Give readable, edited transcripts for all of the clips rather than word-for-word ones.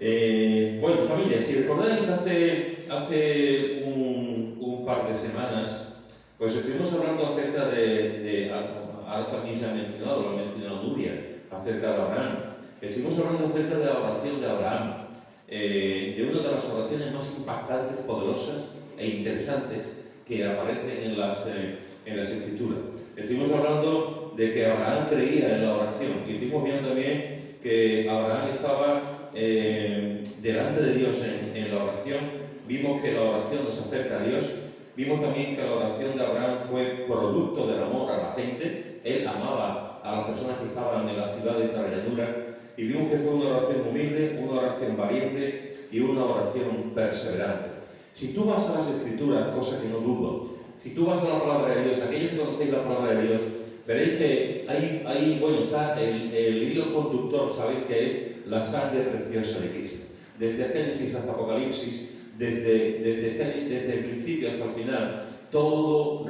Bueno, familia, si recordáis hace un par de semanas, pues estuvimos hablando acerca ahora también se ha mencionado, lo ha mencionado Nuria, acerca de Abraham. Estuvimos hablando acerca de la oración de Abraham, de una de las oraciones más impactantes, poderosas e interesantes que aparecen en las Escrituras. Estuvimos hablando de que Abraham creía en la oración y estuvimos viendo también que Abraham estaba delante de Dios en la oración. Vimos que la oración nos acerca a Dios. Vimos también que la oración de Abraham fue producto del amor a la gente. Él amaba a las personas que estaban en las ciudades de la llanura. Y vimos que fue una oración humilde, una oración valiente y una oración perseverante. Si tú vas a las Escrituras, cosa que no dudo, si tú vas a la palabra de Dios, aquellos que conocéis la palabra de Dios, veréis que bueno, está el hilo conductor, sabéis que es la sangre preciosa de Cristo. Desde Génesis hasta Apocalipsis, desde el principio hasta el final, todo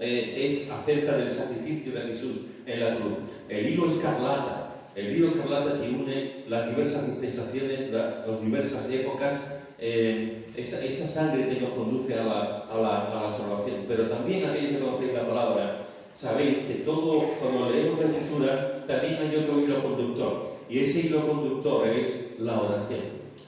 es acerca del sacrificio de Jesús en la cruz. El hilo escarlata que une las diversas dispensaciones, las diversas épocas, esa sangre que nos conduce a la salvación. Pero también aquellos que conocéis la palabra, sabéis que todo, cuando leemos la Escritura, también hay otro hilo conductor. Y ese hilo conductor es la oración.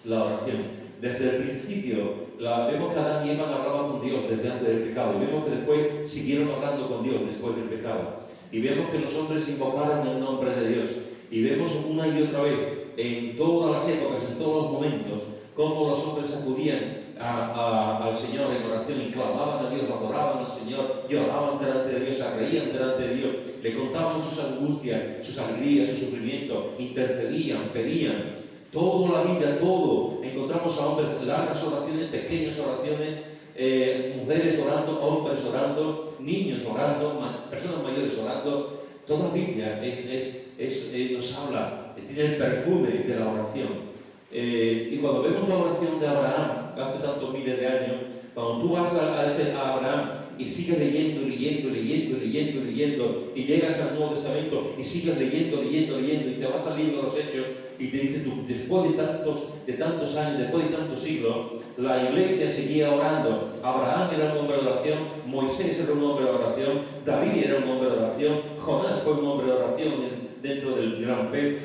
La oración. Desde el principio, vemos que Adán y Eva hablaban con Dios desde antes del pecado. Y vemos que después siguieron hablando con Dios después del pecado. Y vemos que los hombres invocaron el nombre de Dios. Y vemos una y otra vez, en todas las épocas, en todos los momentos, cómo los hombres acudían al Señor en oración y clamaban a Dios, adoraban al Señor, lloraban delante de Dios, se reían delante de Dios, le contaban sus angustias, sus alegrías, su sufrimiento, intercedían, pedían. Toda la Biblia, todo, encontramos a hombres, largas oraciones, pequeñas oraciones, mujeres orando, hombres orando, niños orando, personas mayores orando. Toda la Biblia nos habla, tiene el perfume de la oración. Y cuando vemos la oración de Abraham, hace tantos miles de años, cuando tú vas a Abraham y sigues leyendo, y llegas al Nuevo Testamento y sigues leyendo, y te vas al libro de los Hechos y te dice tú, después de tantos años, después de tantos siglos, la iglesia seguía orando. Abraham era un hombre de oración, Moisés era un hombre de oración, David era un hombre de oración, Jonás fue un hombre de oración dentro del gran pez.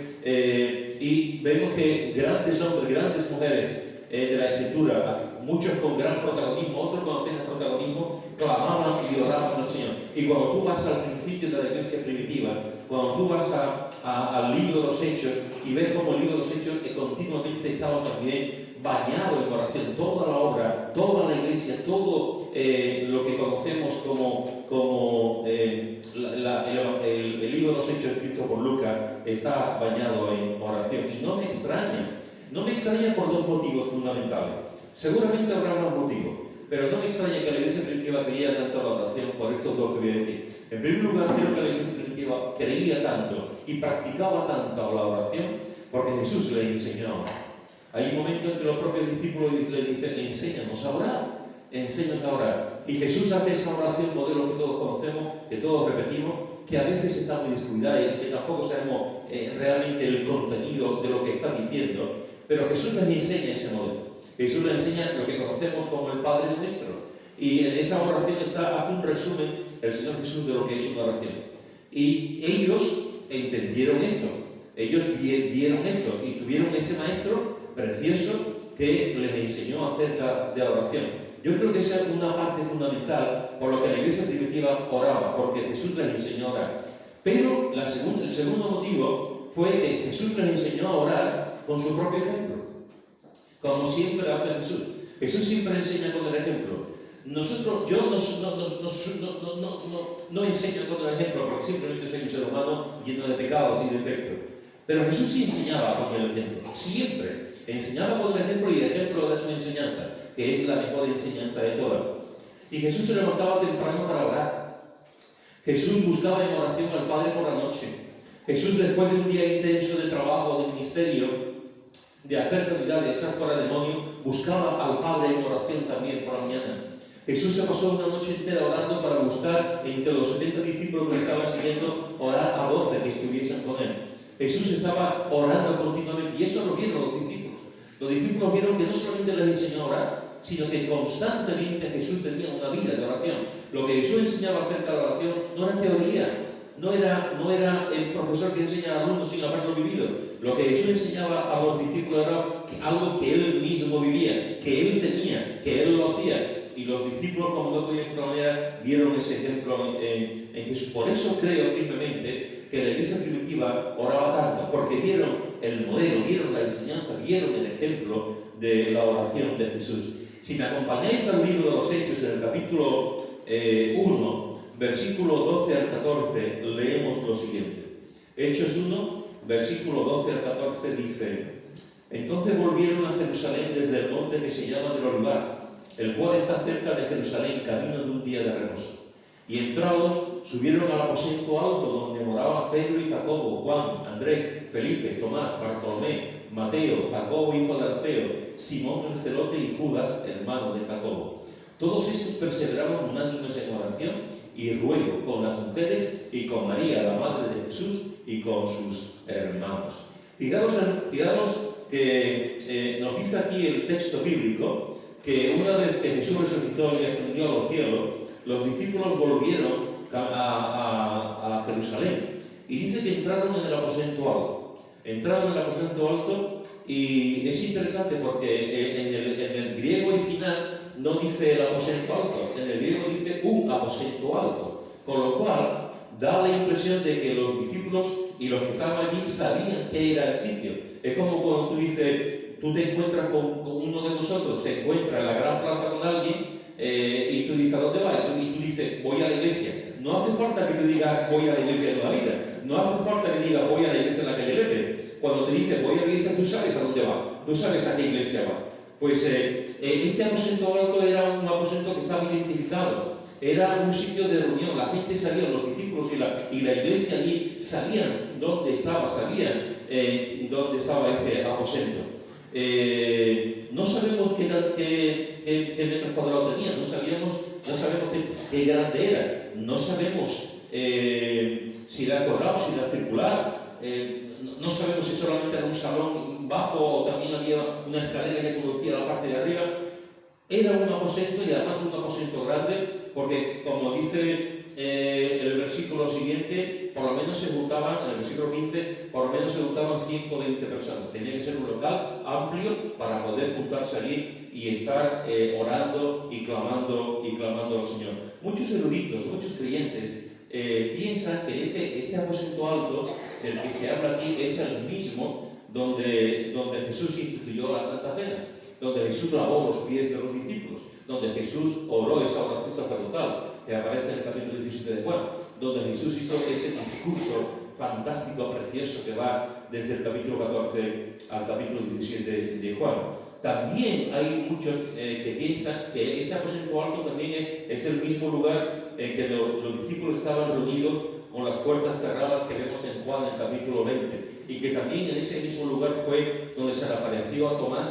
Y vemos que grandes hombres, grandes mujeres de la Escritura, muchos con gran protagonismo, otros con apenas protagonismo, clamaban y oraban al Señor. Y cuando tú vas al principio de la iglesia primitiva, cuando tú vas al libro de los Hechos y ves como el libro de los Hechos continuamente estaba también bañado en oración, toda la obra, toda la iglesia, todo lo que conocemos como el libro de los Hechos escrito por Lucas está bañado en oración. Y no me extraña por dos motivos fundamentales. Seguramente habrá más motivos, pero no me extraña que la iglesia primitiva creía tanto en la oración por estos dos que voy a decir. En primer lugar, creo que la iglesia primitiva creía tanto y practicaba tanto la oración porque Jesús le enseñó a orar. Hay momentos en que los propios discípulos le dicen, enséñanos a orar, enséñanos a orar. Y Jesús hace esa oración modelo que todos conocemos, que todos repetimos, que a veces está muy descuidada y que tampoco sabemos realmente el contenido de lo que está diciendo. Pero Jesús les enseña ese modelo. Jesús les enseña lo que conocemos como el Padre Nuestro. Y en esa oración hace un resumen el Señor Jesús de lo que es una oración. Y ellos entendieron esto. Ellos vieron esto y tuvieron ese maestro precioso que les enseñó acerca de la oración. Yo creo que esa es una parte fundamental por lo que la iglesia primitiva oraba, porque Jesús les enseñó a orar. Pero el segundo motivo fue que Jesús les enseñó a orar con su propio ejemplo, como siempre hace Jesús. Jesús siempre enseña con el ejemplo. Yo no enseño con el ejemplo porque simplemente soy un ser humano lleno de pecados y defectos. Pero Jesús sí enseñaba con el ejemplo, siempre. Enseñaba con el ejemplo y el ejemplo de su enseñanza, que es la mejor enseñanza de todas. Y Jesús se levantaba temprano para orar. Jesús buscaba en oración al Padre por la noche. Jesús, después de un día intenso de trabajo, de ministerio, de hacer sanidad, de echar fuera demonios, buscaba al Padre en oración también por la mañana. Jesús se pasó una noche entera orando para buscar entre los 70 discípulos que le estaban siguiendo, orar a 12 que estuviesen con él. Jesús estaba orando continuamente y eso lo vieron los Los discípulos vieron que no solamente les enseñó a orar, sino que constantemente Jesús tenía una vida de oración. Lo que Jesús enseñaba acerca de la oración no era teoría, no era el profesor que enseña a alumnos sin haberlo vivido. Lo que Jesús enseñaba a los discípulos era algo que él mismo vivía, que él tenía, que él lo hacía. Y los discípulos, como no podía de otra manera, vieron ese ejemplo en Jesús. Por eso creo firmemente que la iglesia primitiva oraba tanto, porque vieron el modelo, vieron la enseñanza, vieron el ejemplo de la oración de Jesús. Si me acompañáis al libro de los Hechos, en el capítulo 1, versículo 12 al 14, leemos lo siguiente. Hechos 1, versículo 12 al 14 dice: Entonces volvieron a Jerusalén desde el monte que se llama del Olivar, el cual está cerca de Jerusalén, camino de un día de reposo. Y entrados, subieron al aposento alto donde moraban Pedro y Jacobo, Juan, Andrés, Felipe, Tomás, Bartolomé, Mateo, Jacobo hijo de Alfeo, Simón el celote y Judas, hermano de Jacobo. Todos estos perseveraban unánimes en oración y ruego con las mujeres y con María, la madre de Jesús, y con sus hermanos. Fijaros que nos dice aquí el texto bíblico que una vez que Jesús resucitó y ascendió a los cielos, los discípulos volvieron a Jerusalén. Y dice que entraron en el aposento alto. Entraron en el aposento alto, y es interesante porque en el griego original no dice el aposento alto, en el griego dice un aposento alto. Con lo cual da la impresión de que los discípulos y los que estaban allí sabían qué era el sitio. Es como cuando tú dices, tú te encuentras con uno de nosotros, se encuentra en la gran plaza con alguien, y tú dices, ¿a dónde vas? Y tú dices, voy a la iglesia. No hace falta que tú digas, voy a la iglesia de la vida. No hace falta que digas, voy a la iglesia en la calle Lepe. Cuando te dice, voy a la iglesia, tú sabes a dónde va. Tú sabes a qué iglesia va. Pues este aposento alto era un aposento que estaba identificado. Era un sitio de reunión. La gente sabía, los discípulos y la iglesia allí sabían dónde estaba, sabían dónde estaba este aposento. No sabemos qué metros cuadrados tenía, no sabemos qué grande era, no sabemos si era cuadrado, si era circular, no sabemos si solamente era un salón bajo o también había una escalera que conducía a la parte de arriba. Era un aposento, y además un aposento grande, porque como dice el versículo siguiente, por lo menos se juntaban, en el versículo 15, por lo menos se juntaban 120 personas. Tenía que ser un local amplio para poder juntarse allí y estar orando y clamando al Señor. Muchos eruditos, muchos creyentes piensan que este aposento alto del que se habla aquí es el mismo donde Jesús instituyó la Santa Cena, donde Jesús lavó los pies de los discípulos, donde Jesús oró esa oración sacerdotal que aparece en el capítulo 17 de Juan, donde Jesús hizo ese discurso fantástico, precioso, que va desde el capítulo 14 al capítulo 17 de Juan. También hay muchos que piensan que ese aposento alto también es el mismo lugar en que los discípulos estaban reunidos con las puertas cerradas que vemos en Juan, en el capítulo 20, y que también en ese mismo lugar fue donde se le apareció a Tomás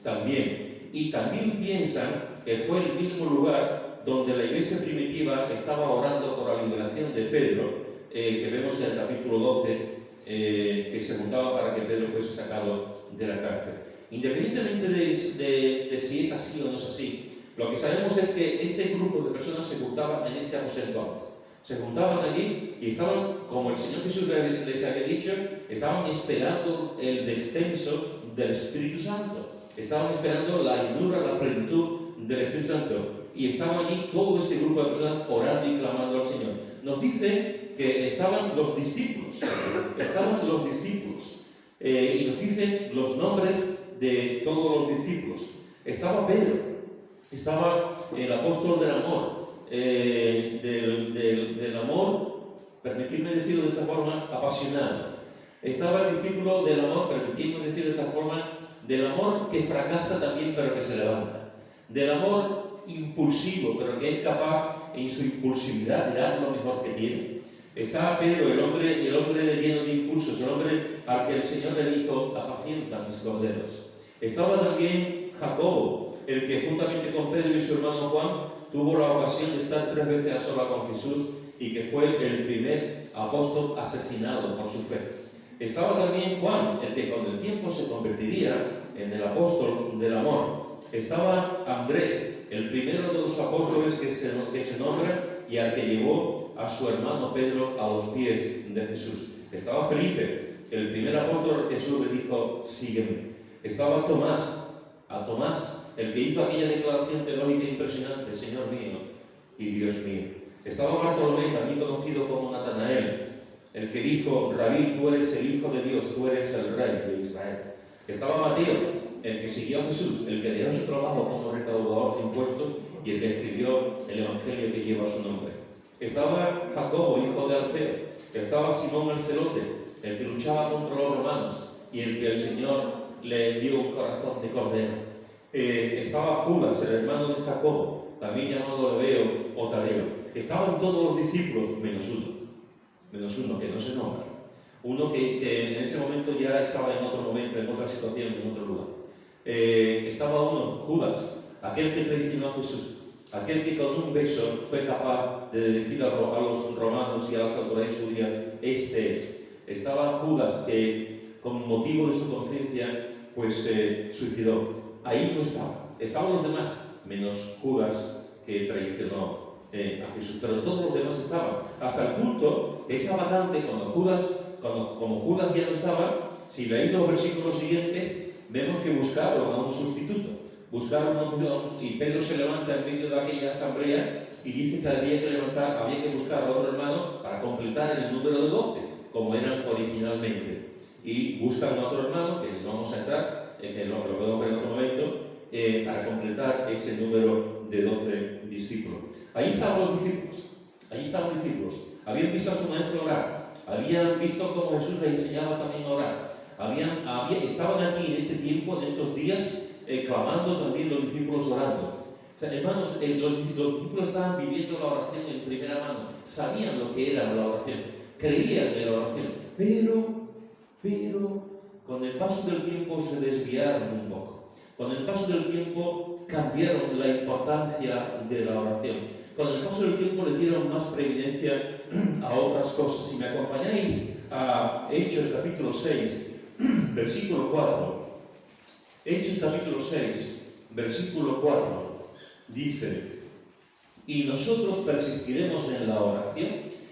también. Y también piensan que fue el mismo lugar donde la iglesia primitiva estaba orando por la liberación de Pedro, que vemos en el capítulo 12, que se juntaba para que Pedro fuese sacado de la cárcel. Independientemente de si es así o no es así, lo que sabemos es que este grupo de personas se juntaban en este aposento alto. Se juntaban allí y estaban, como el Señor Jesús les había dicho, estaban esperando el descenso del Espíritu Santo. Estaban esperando la llenura, la plenitud del Espíritu Santo. Y estaban allí todo este grupo de personas orando y clamando al Señor. Nos dice que estaban los discípulos. Estaban los discípulos. Y nos dicen los nombres de todos los discípulos. Estaba Pedro. Estaba el apóstol del amor. Del amor, permitidme decirlo de esta forma, apasionado. Estaba el discípulo del amor, permitidme decirlo de esta forma, del amor que fracasa también pero que se levanta, del amor impulsivo pero que es capaz en su impulsividad de dar lo mejor que tiene. Estaba Pedro, el hombre lleno de impulsos, el hombre al que el Señor le dijo, apacienta mis corderos. Estaba también Jacobo, el que juntamente con Pedro y su hermano Juan tuvo la ocasión de estar 3 veces a solas con Jesús y que fue el primer apóstol asesinado por su fe. Estaba también Juan, el que con el tiempo tiempo se convertiría en el apóstol del amor. Estaba Andrés, el primero de los apóstoles que se nombra y al que llevó a su hermano Pedro a los pies de Jesús. Estaba Felipe, el primer apóstol. Jesús le dijo: sígueme. Estaba Tomás, el que hizo aquella declaración teológica impresionante: Señor mío y Dios mío. Estaba Bartolomé, también conocido como Natanael, el que dijo: Rabí, tú eres el Hijo de Dios, tú eres el Rey de Israel. Estaba Mateo, el que siguió a Jesús, el que dejó su trabajo como recaudador de impuestos y el que escribió el Evangelio que lleva su nombre. Estaba Jacobo, hijo de Alfeo. Estaba Simón el celote, el que luchaba contra los romanos y el que el Señor le dio un corazón de cordero. Estaba Judas, el hermano de Jacobo, también llamado Lebeo o Tadeo. Estaban todos los discípulos menos uno que no se nombra. Uno que en ese momento ya estaba en otro momento, en otra situación, en otro lugar. Estaba uno, Judas, aquel que traicionó a Jesús, aquel que con un beso fue capaz de decir a los romanos y a las autoridades judías: este es. Estaba Judas, que con motivo de su conciencia pues se suicidó. Ahí no estaba. Estaban los demás, menos Judas, que traicionó a Jesús. Pero todos los demás estaban. Hasta el punto que esa vacante, como Judas ya no estaba, si leéis los versículos siguientes, vemos que buscaron a un sustituto. Y Pedro se levanta en medio de aquella asamblea y dice que había que buscar a otro hermano para completar el número de 12, como eran originalmente. Y buscan a otro hermano, que no vamos a entrar, que lo podemos ver en otro momento, para completar ese número de 12 discípulos. Allí estaban los discípulos. Habían visto a su maestro orar. Habían visto cómo Jesús le enseñaba también a orar. Estaban aquí en este tiempo, en estos días, clamando también los discípulos orando. O sea, hermanos, los discípulos estaban viviendo la oración en primera mano. Sabían lo que era la oración. Creían en la oración. Pero, con el paso del tiempo se desviaron un poco. Con el paso del tiempo cambiaron la importancia de la oración. Con el paso del tiempo le dieron más preeminencia a otras cosas. Si me acompañáis a Hechos capítulo 6, versículo 4. Hechos capítulo 6, versículo 4, dice: y nosotros persistiremos en la oración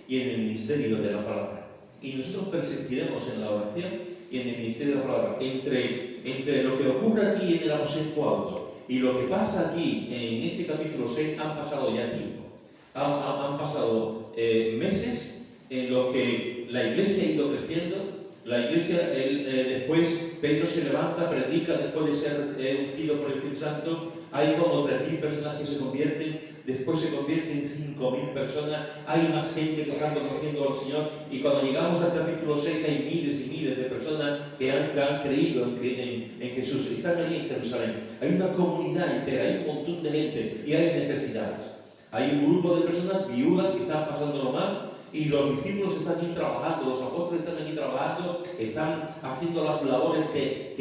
y en el ministerio de la palabra. Y nosotros persistiremos en la oración y en el ministerio de la palabra. Entre lo que ocurre aquí en el aposento alto y lo que pasa aquí en este capítulo 6 han pasado ya tiempo. Han pasado meses en lo que la iglesia ha ido creciendo. La iglesia, después Pedro se levanta, predica, después de ser ungido por el Espíritu Santo, hay como 3.000 personas que se convierten, después se convierten 5.000 personas, hay más gente que están conociendo al Señor, y cuando llegamos al capítulo 6 hay miles y miles de personas que han creído en Jesús. Están allí en Jerusalén. Hay una comunidad entera, hay un montón de gente y hay necesidades. Hay un grupo de personas viudas que están pasándolo mal, y los discípulos están aquí trabajando, los apóstoles están aquí trabajando, están haciendo las labores que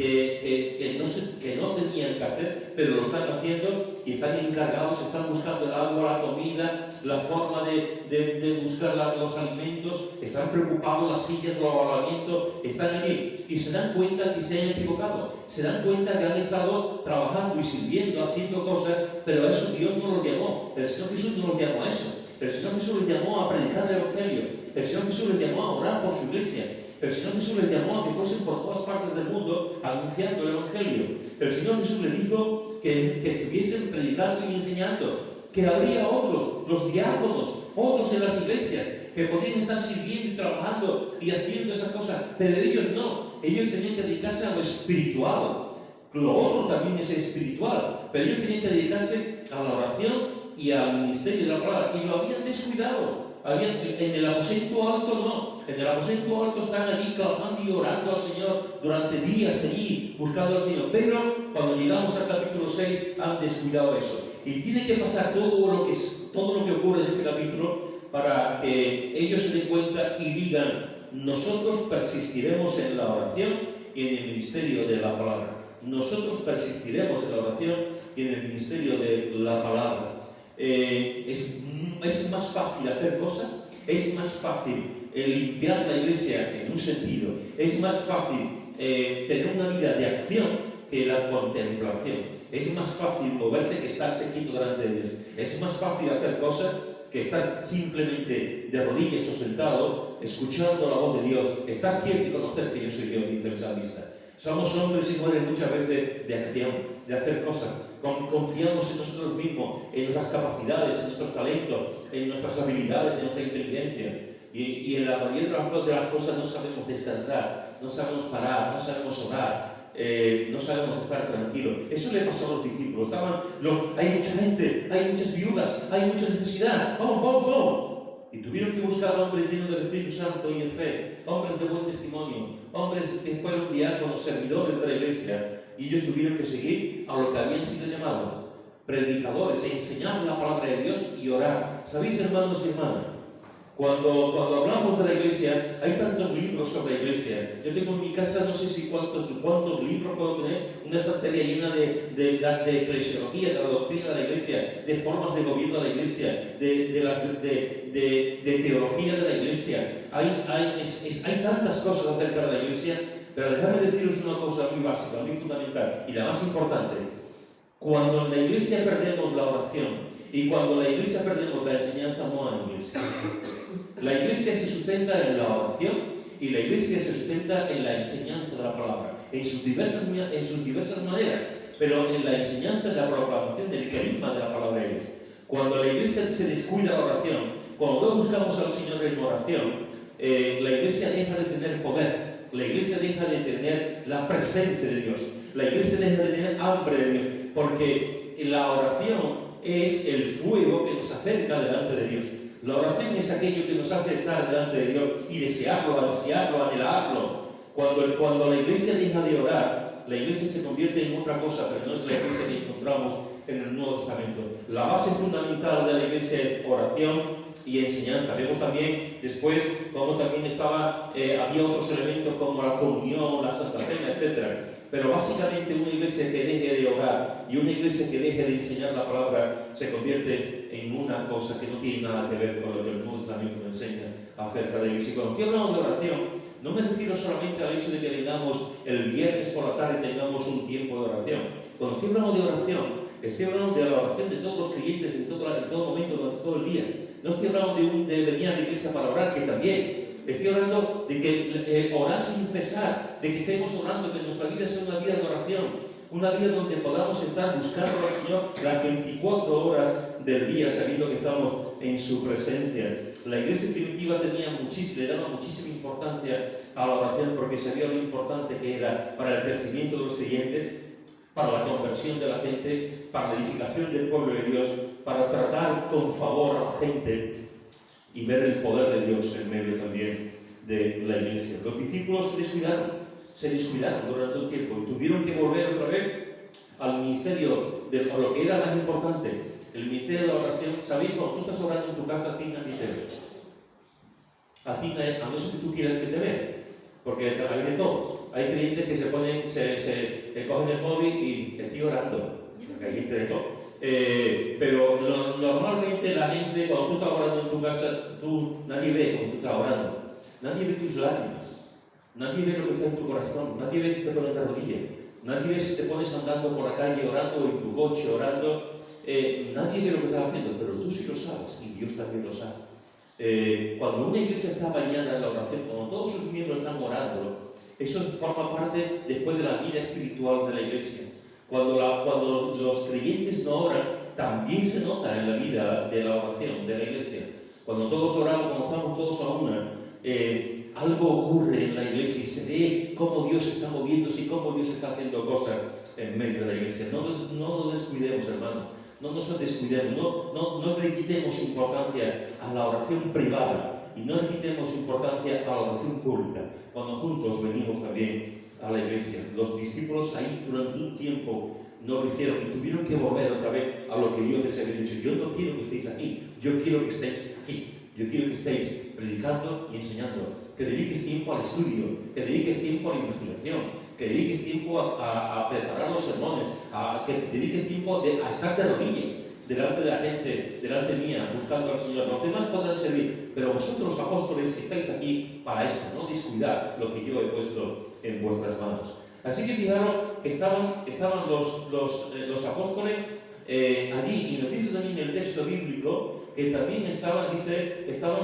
no tenían que hacer, pero lo están haciendo y están encargados, están buscando el agua, la comida, la forma de buscar los alimentos, están preocupados, las sillas, los alojamientos, están allí y se dan cuenta que se han equivocado, se dan cuenta que han estado trabajando y sirviendo, haciendo cosas, pero a eso Dios no los llamó, el Señor Jesús no los llamó a eso. El Señor Jesús les llamó a predicar el Evangelio. El Señor Jesús les llamó a orar por su iglesia. El Señor Jesús les llamó a que fuesen por todas partes del mundo anunciando el Evangelio. El Señor Jesús les dijo que estuviesen predicando y enseñando. Que habría otros, los diáconos, otros en las iglesias, que podían estar sirviendo y trabajando y haciendo esas cosas. Pero ellos no. Ellos tenían que dedicarse a lo espiritual. Lo otro también es espiritual. Pero ellos tenían que dedicarse a la oración y al ministerio de la palabra, y lo habían descuidado. En el aposento alto no, en el aposento alto están allí clamando y orando al Señor durante días allí, buscando al Señor, pero cuando llegamos al capítulo 6 han descuidado eso, y tiene que pasar todo lo que ocurre en ese capítulo para que ellos se den cuenta y digan: nosotros persistiremos en la oración y en el ministerio de la palabra. Nosotros persistiremos en la oración y en el ministerio de la palabra. Es más fácil hacer cosas, es más fácil limpiar la iglesia en un sentido, es más fácil tener una vida de acción que la contemplación. Es más fácil moverse que estarse quieto delante de Dios. Es más fácil hacer cosas que estar simplemente de rodillas o sentado, escuchando la voz de Dios, estar quieto y conocer que yo soy Dios, dice el salmista. Somos hombres y mujeres muchas veces de acción, de hacer cosas. Confiamos en nosotros mismos, en nuestras capacidades, en nuestros talentos, en nuestras habilidades, en nuestra inteligencia. Y en la mayoría de las cosas no sabemos descansar, no sabemos parar, no sabemos orar. No sabemos estar tranquilos. Eso le pasó a los discípulos. Hay mucha gente, hay muchas viudas, hay mucha necesidad. ¡Vamos, vamos, vamos! Y tuvieron que buscar hombres llenos del Espíritu Santo y de fe, hombres de buen testimonio, hombres que fueron diáconos, servidores de la iglesia. Y ellos tuvieron que seguir a lo que habían sido llamados, predicadores, enseñar la palabra de Dios y orar. ¿Sabéis, hermanos y hermanas? Cuando hablamos de la iglesia, hay tantos libros sobre la iglesia. Yo tengo en mi casa, no sé si cuántos libros puedo tener, una estantería llena de eclesiología, de la doctrina de la iglesia, de formas de gobierno de la iglesia, de teología de la iglesia. Hay tantas cosas acerca de la iglesia, pero dejadme deciros una cosa muy básica, muy fundamental y la más importante. Cuando en la iglesia perdemos la oración y cuando en la iglesia perdemos la enseñanza, no hay iglesia. La iglesia se sustenta en la oración y la iglesia se sustenta en la enseñanza de la palabra, en sus diversas maneras, pero en la enseñanza de la proclamación del carisma de la palabra de Dios. Cuando la iglesia se descuida la oración, cuando no buscamos al Señor en oración, la iglesia deja de tener poder, la iglesia deja de tener la presencia de Dios, la iglesia deja de tener hambre de Dios, porque la oración es el fuego que nos acerca delante de Dios. La oración es aquello que nos hace estar delante de Dios y desearlo, ansiarlo, anhelarlo. Cuando la iglesia deja de orar, la iglesia se convierte en otra cosa, pero no es la iglesia que encontramos en el Nuevo Testamento. La base fundamental de la iglesia es oración y enseñanza. Vemos también después cómo también había otros elementos como la comunión, la Santa Cena, etc. Pero básicamente una iglesia que deje de orar y una iglesia que deje de enseñar la palabra se convierte en una cosa que no tiene nada que ver con lo que el Nuevo Testamento nos enseña acerca de la iglesia. Y cuando estoy hablando de oración, no me refiero solamente al hecho de que vengamos el viernes por la tarde y tengamos un tiempo de oración. Cuando estoy hablando de oración, estoy hablando de la oración de todos los creyentes en todo momento, durante todo el día. No estoy hablando de venir a la iglesia para orar, que también. Estoy hablando de que orar sin cesar, de que estemos orando, que nuestra vida sea una vida de oración, una vida donde podamos estar buscando al Señor las 24 horas del día, sabiendo que estamos en su presencia. La iglesia primitiva le daba muchísima importancia a la oración porque sabía lo importante que era para el crecimiento de los creyentes, para la conversión de la gente, para la edificación del pueblo de Dios, para tratar con favor a la gente y ver el poder de Dios en medio también de la iglesia. Los discípulos se descuidaron durante un tiempo y tuvieron que volver otra vez al ministerio, a lo que era más importante, el ministerio de la oración. ¿Sabéis? Cuando tú estás orando en tu casa, a ti nadie te ve. A ti nadie, a no ser que tú quieras que te vean, porque hay de todo. Hay creyentes que se cogen el móvil y estoy orando, porque hay gente de todo. Pero normalmente la gente, cuando tú estás orando en tu casa, nadie ve cuando tú estás orando. Nadie ve tus lágrimas. Nadie ve lo que está en tu corazón. Nadie ve que te pones de rodillas. Nadie ve si te pones andando por la calle orando o en tu coche orando. Nadie ve lo que estás haciendo, pero tú sí lo sabes y Dios también lo sabe. Cuando una iglesia está bañada en la oración, cuando todos sus miembros están orando, eso forma parte después de la vida espiritual de la iglesia. Cuando los creyentes no oran, también se nota en la vida de la oración de la iglesia. Cuando todos oramos, cuando estamos todos a una, algo ocurre en la iglesia y se ve cómo Dios está moviéndose y cómo Dios está haciendo cosas en medio de la iglesia. No nos descuidemos, hermano. No nos descuidemos. No le quitemos importancia a la oración privada y no le quitemos importancia a la oración pública. Cuando juntos venimos también a la iglesia. Los discípulos ahí durante un tiempo no lo hicieron y tuvieron que volver otra vez a lo que Dios les había dicho. Yo no quiero que estéis aquí, yo quiero que estéis aquí. Yo quiero que estéis predicando y enseñando, que dediques tiempo al estudio, que dediques tiempo a la investigación, que dediques tiempo a preparar los sermones, que dediques tiempo a estar de rodillas, delante de la gente, delante mía, buscando al Señor. Los demás podrán servir, pero vosotros, apóstoles, estáis aquí para esto, no descuidad lo que yo he puesto en vuestras manos. Así que fijaros que estaban los apóstoles allí, y nos dice también el texto bíblico que también estaban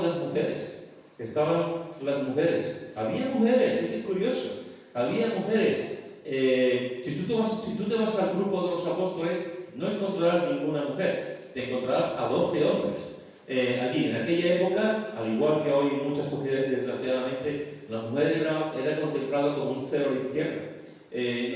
las mujeres. Estaban las mujeres. Había mujeres, es curioso. Había mujeres. Si tú te vas al grupo de los apóstoles, no encontrarás ninguna mujer. Te encontrarás a 12 hombres. Allí, en aquella época, al igual que hoy en muchas sociedades, desgraciadamente, la mujer era contemplada como un cero a la izquierda.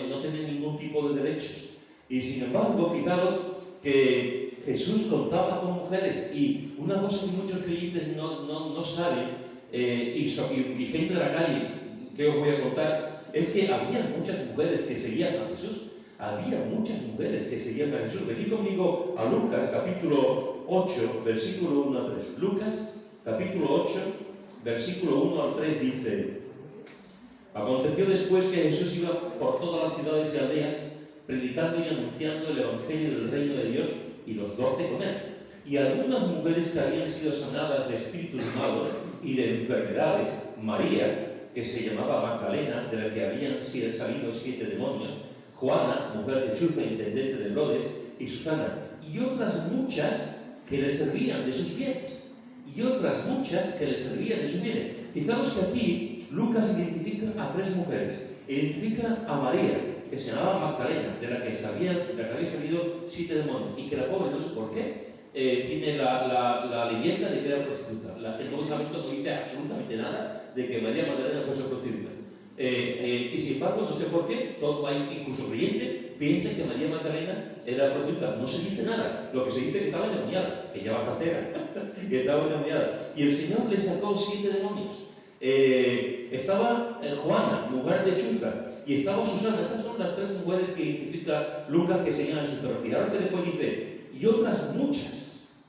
No tenía ningún tipo de derechos. Y sin embargo, fijaros que Jesús contaba con mujeres. Y una cosa que muchos creyentes no saben, y gente de la calle, que os voy a contar, es que había muchas mujeres que seguían a Jesús. Había muchas mujeres que seguían a Jesús. Venid conmigo a Lucas, capítulo 8, versículo 1 al 3. Lucas, capítulo 8, versículo 1 al 3 dice: Aconteció después que Jesús iba por todas las ciudades y aldeas, predicando y anunciando el evangelio del reino de Dios, y los 12 con él. Y algunas mujeres que habían sido sanadas de espíritus malos y de enfermedades, María, que se llamaba Magdalena, de la que habían salido 7 demonios, Juana, mujer de Chuza, intendente de Herodes, y Susana, y otras muchas que le servían de sus bienes. Y otras muchas que le servían de sus bienes. Fijaros que aquí Lucas identifica a 3 mujeres. Identifica a María, que se llamaba Magdalena, de la que habían salido 7 demonios, y que la pobre, no sé por qué, tiene la leyenda de que era prostituta. El Nuevo Testamento no dice absolutamente nada de que María Magdalena fuese prostituta. Y sin embargo, no sé por qué, todo incluso creyente piensa que María Magdalena era prostituta. No se dice nada. Lo que se dice es que estaba endemoniada, que ya bastante era, que estaba endemoniada. Y el Señor le sacó 7 demonios. Estaba Juana, mujer de Chuza, y estaba Susana. Estas son las 3 mujeres que identifica Lucas que se llaman sus perros. Fijaros que después dice: y otras muchas,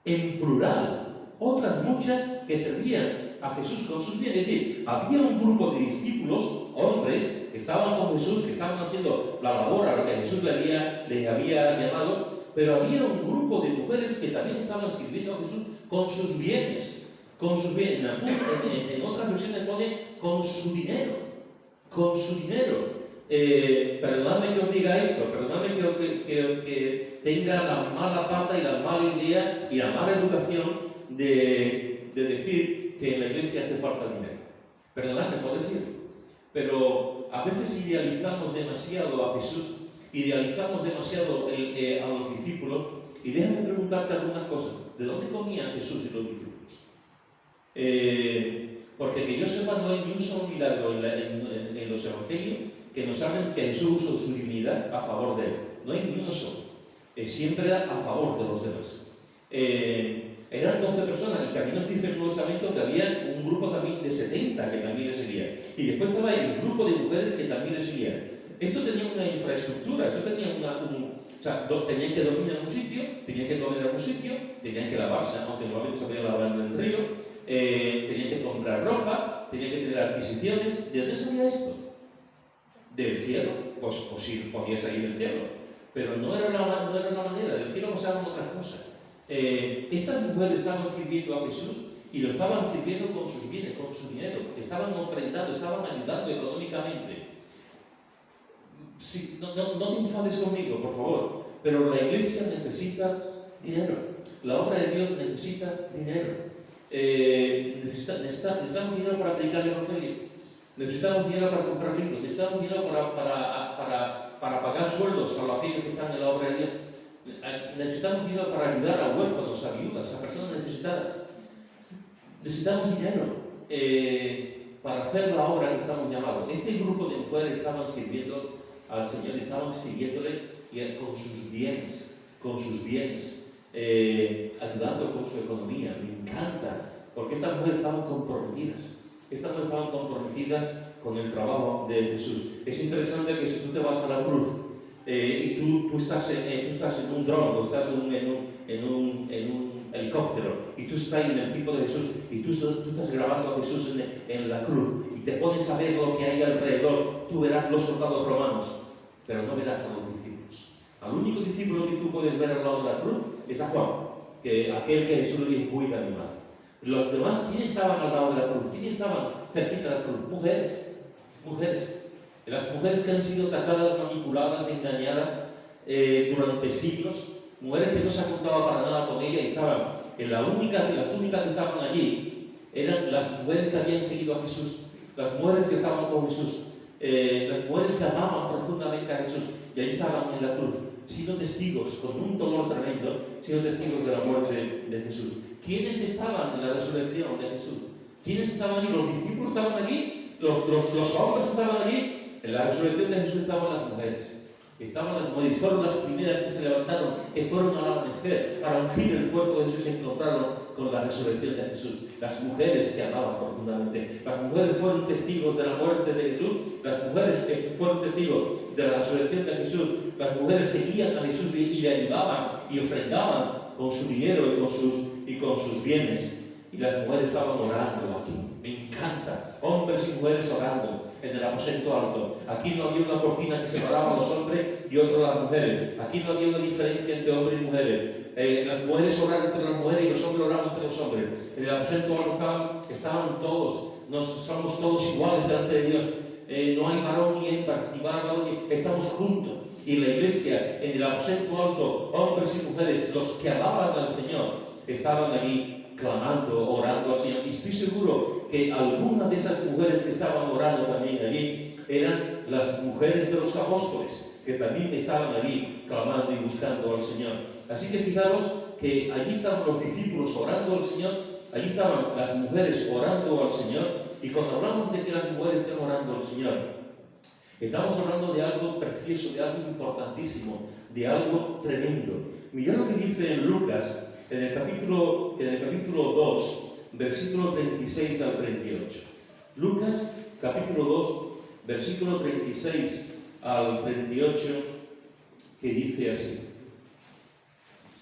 en plural, otras muchas que servían a Jesús con sus bienes. Es decir, había un grupo de discípulos, hombres, que estaban con Jesús, que estaban haciendo la labor a lo que Jesús le había llamado, pero había un grupo de mujeres que también estaban sirviendo a Jesús con sus bienes. Con sus bienes. En otras versiones pone con su dinero. Con su dinero. Perdonadme que os diga esto, perdonadme que tenga la mala pata y la mala idea y la mala educación de decir que en la iglesia hace falta dinero. Perdonadme por decirlo, pero a veces idealizamos demasiado a Jesús, idealizamos demasiado a los discípulos, y déjame preguntarte algunas cosas. ¿De dónde comían Jesús y los discípulos? Porque que yo sepa, no hay ni un solo milagro en los evangelios que nos hablen que Jesús usó su divinidad a favor de él. No hay ni uno solo. Siempre era a favor de los demás. Eran 12 personas, y también nos dice el Nuevo Testamento que había un grupo también de 70 que también le seguían. Y después estaba el grupo de mujeres que también le seguían. Esto tenía una infraestructura, esto tenía o sea, tenían que dormir en un sitio, tenían que comer en un sitio, tenían que lavarse, aunque normalmente se podían lavar en el río, tenían que comprar ropa, tenían que tener adquisiciones. ¿De dónde salía esto? Del cielo. Pues sí, podía salir del cielo, pero no era la manera. Del cielo pasaban otras cosas. Estas mujeres estaban sirviendo a Jesús, y lo estaban sirviendo con sus bienes, con su dinero. Estaban ofrendando, estaban ayudando económicamente. Sí, no te enfades conmigo, por favor, pero la iglesia necesita dinero. La obra de Dios necesita dinero. Necesitamos dinero para predicar el evangelio. Necesitamos dinero para comprar libros. Necesitamos dinero para pagar sueldos a aquellos que están en la obra de Dios. Necesitamos dinero para ayudar a huérfanos, a viudas, a personas necesitadas. Necesitamos dinero para hacer la obra que estamos llamados. Este grupo de mujeres estaban sirviendo al Señor, estaban siguiéndole con sus bienes, ayudando con su economía. Me encanta, porque estas mujeres estaban comprometidas. Estas mujeres estaban comprometidas con el trabajo de Jesús. Es interesante que si tú te vas a la cruz y tú estás en un dron, o estás en un helicóptero, y tú estás en el tipo de Jesús, y tú estás grabando a Jesús en la cruz, y te pones a ver lo que hay alrededor, tú verás los soldados romanos, pero no verás a los discípulos. Al único discípulo que tú puedes ver al lado de la cruz es a Juan, aquel que Jesús le dijo, cuida a mi madre. Los demás, ¿quiénes estaban al lado de la cruz? ¿Quiénes estaban cerquita de la cruz? Mujeres. Mujeres. Las mujeres que han sido atacadas, manipuladas, engañadas durante siglos. Mujeres que no se apuntaban para nada con ella y estaban las únicas que estaban allí eran las mujeres que habían seguido a Jesús, las mujeres que estaban con Jesús, las mujeres que amaban profundamente a Jesús, y ahí estaban en la cruz, siendo testigos, con un dolor tremendo, siendo testigos de la muerte de Jesús. ¿Quiénes estaban en la resurrección de Jesús? ¿Quiénes estaban allí? ¿Los discípulos estaban allí? ¿Los hombres estaban allí? En la resurrección de Jesús estaban las mujeres. Estaban las mujeres, fueron las primeras que se levantaron, que fueron al amanecer para ungir el cuerpo de Jesús y se encontraron con la resurrección de Jesús. Las mujeres que amaban profundamente. Las mujeres fueron testigos de la muerte de Jesús. Las mujeres que fueron testigos de la resurrección de Jesús. Las mujeres seguían a Jesús y le ayudaban y ofrendaban con su dinero y con sus bienes. Y las mujeres estaban orando aquí. Me encanta. Hombres y mujeres orando en el aposento alto. Aquí no había una cortina que separaba a los hombres y otro a las mujeres. Aquí no había una diferencia entre hombres y mujeres. Las mujeres oraban entre las mujeres y los hombres oraban entre los hombres. En el aposento alto estaban todos. Somos todos iguales delante de Dios. No hay varón ni hembra, ni varón ni... Estamos juntos. Y en la iglesia, en el aposento alto, hombres y mujeres, los que alaban al Señor, estaban allí clamando, orando al Señor. Y estoy seguro que algunas de esas mujeres que estaban orando también allí eran las mujeres de los apóstoles, que también estaban allí clamando y buscando al Señor. Así que fijaros que allí estaban los discípulos orando al Señor, allí estaban las mujeres orando al Señor. Y cuando hablamos de que las mujeres estén orando al Señor, estamos hablando de algo precioso, de algo importantísimo, de algo tremendo. Mirad lo que dice en Lucas, en el capítulo 2, versículo 36 al 38. Lucas, capítulo 2, versículo 36 al 38, que dice así.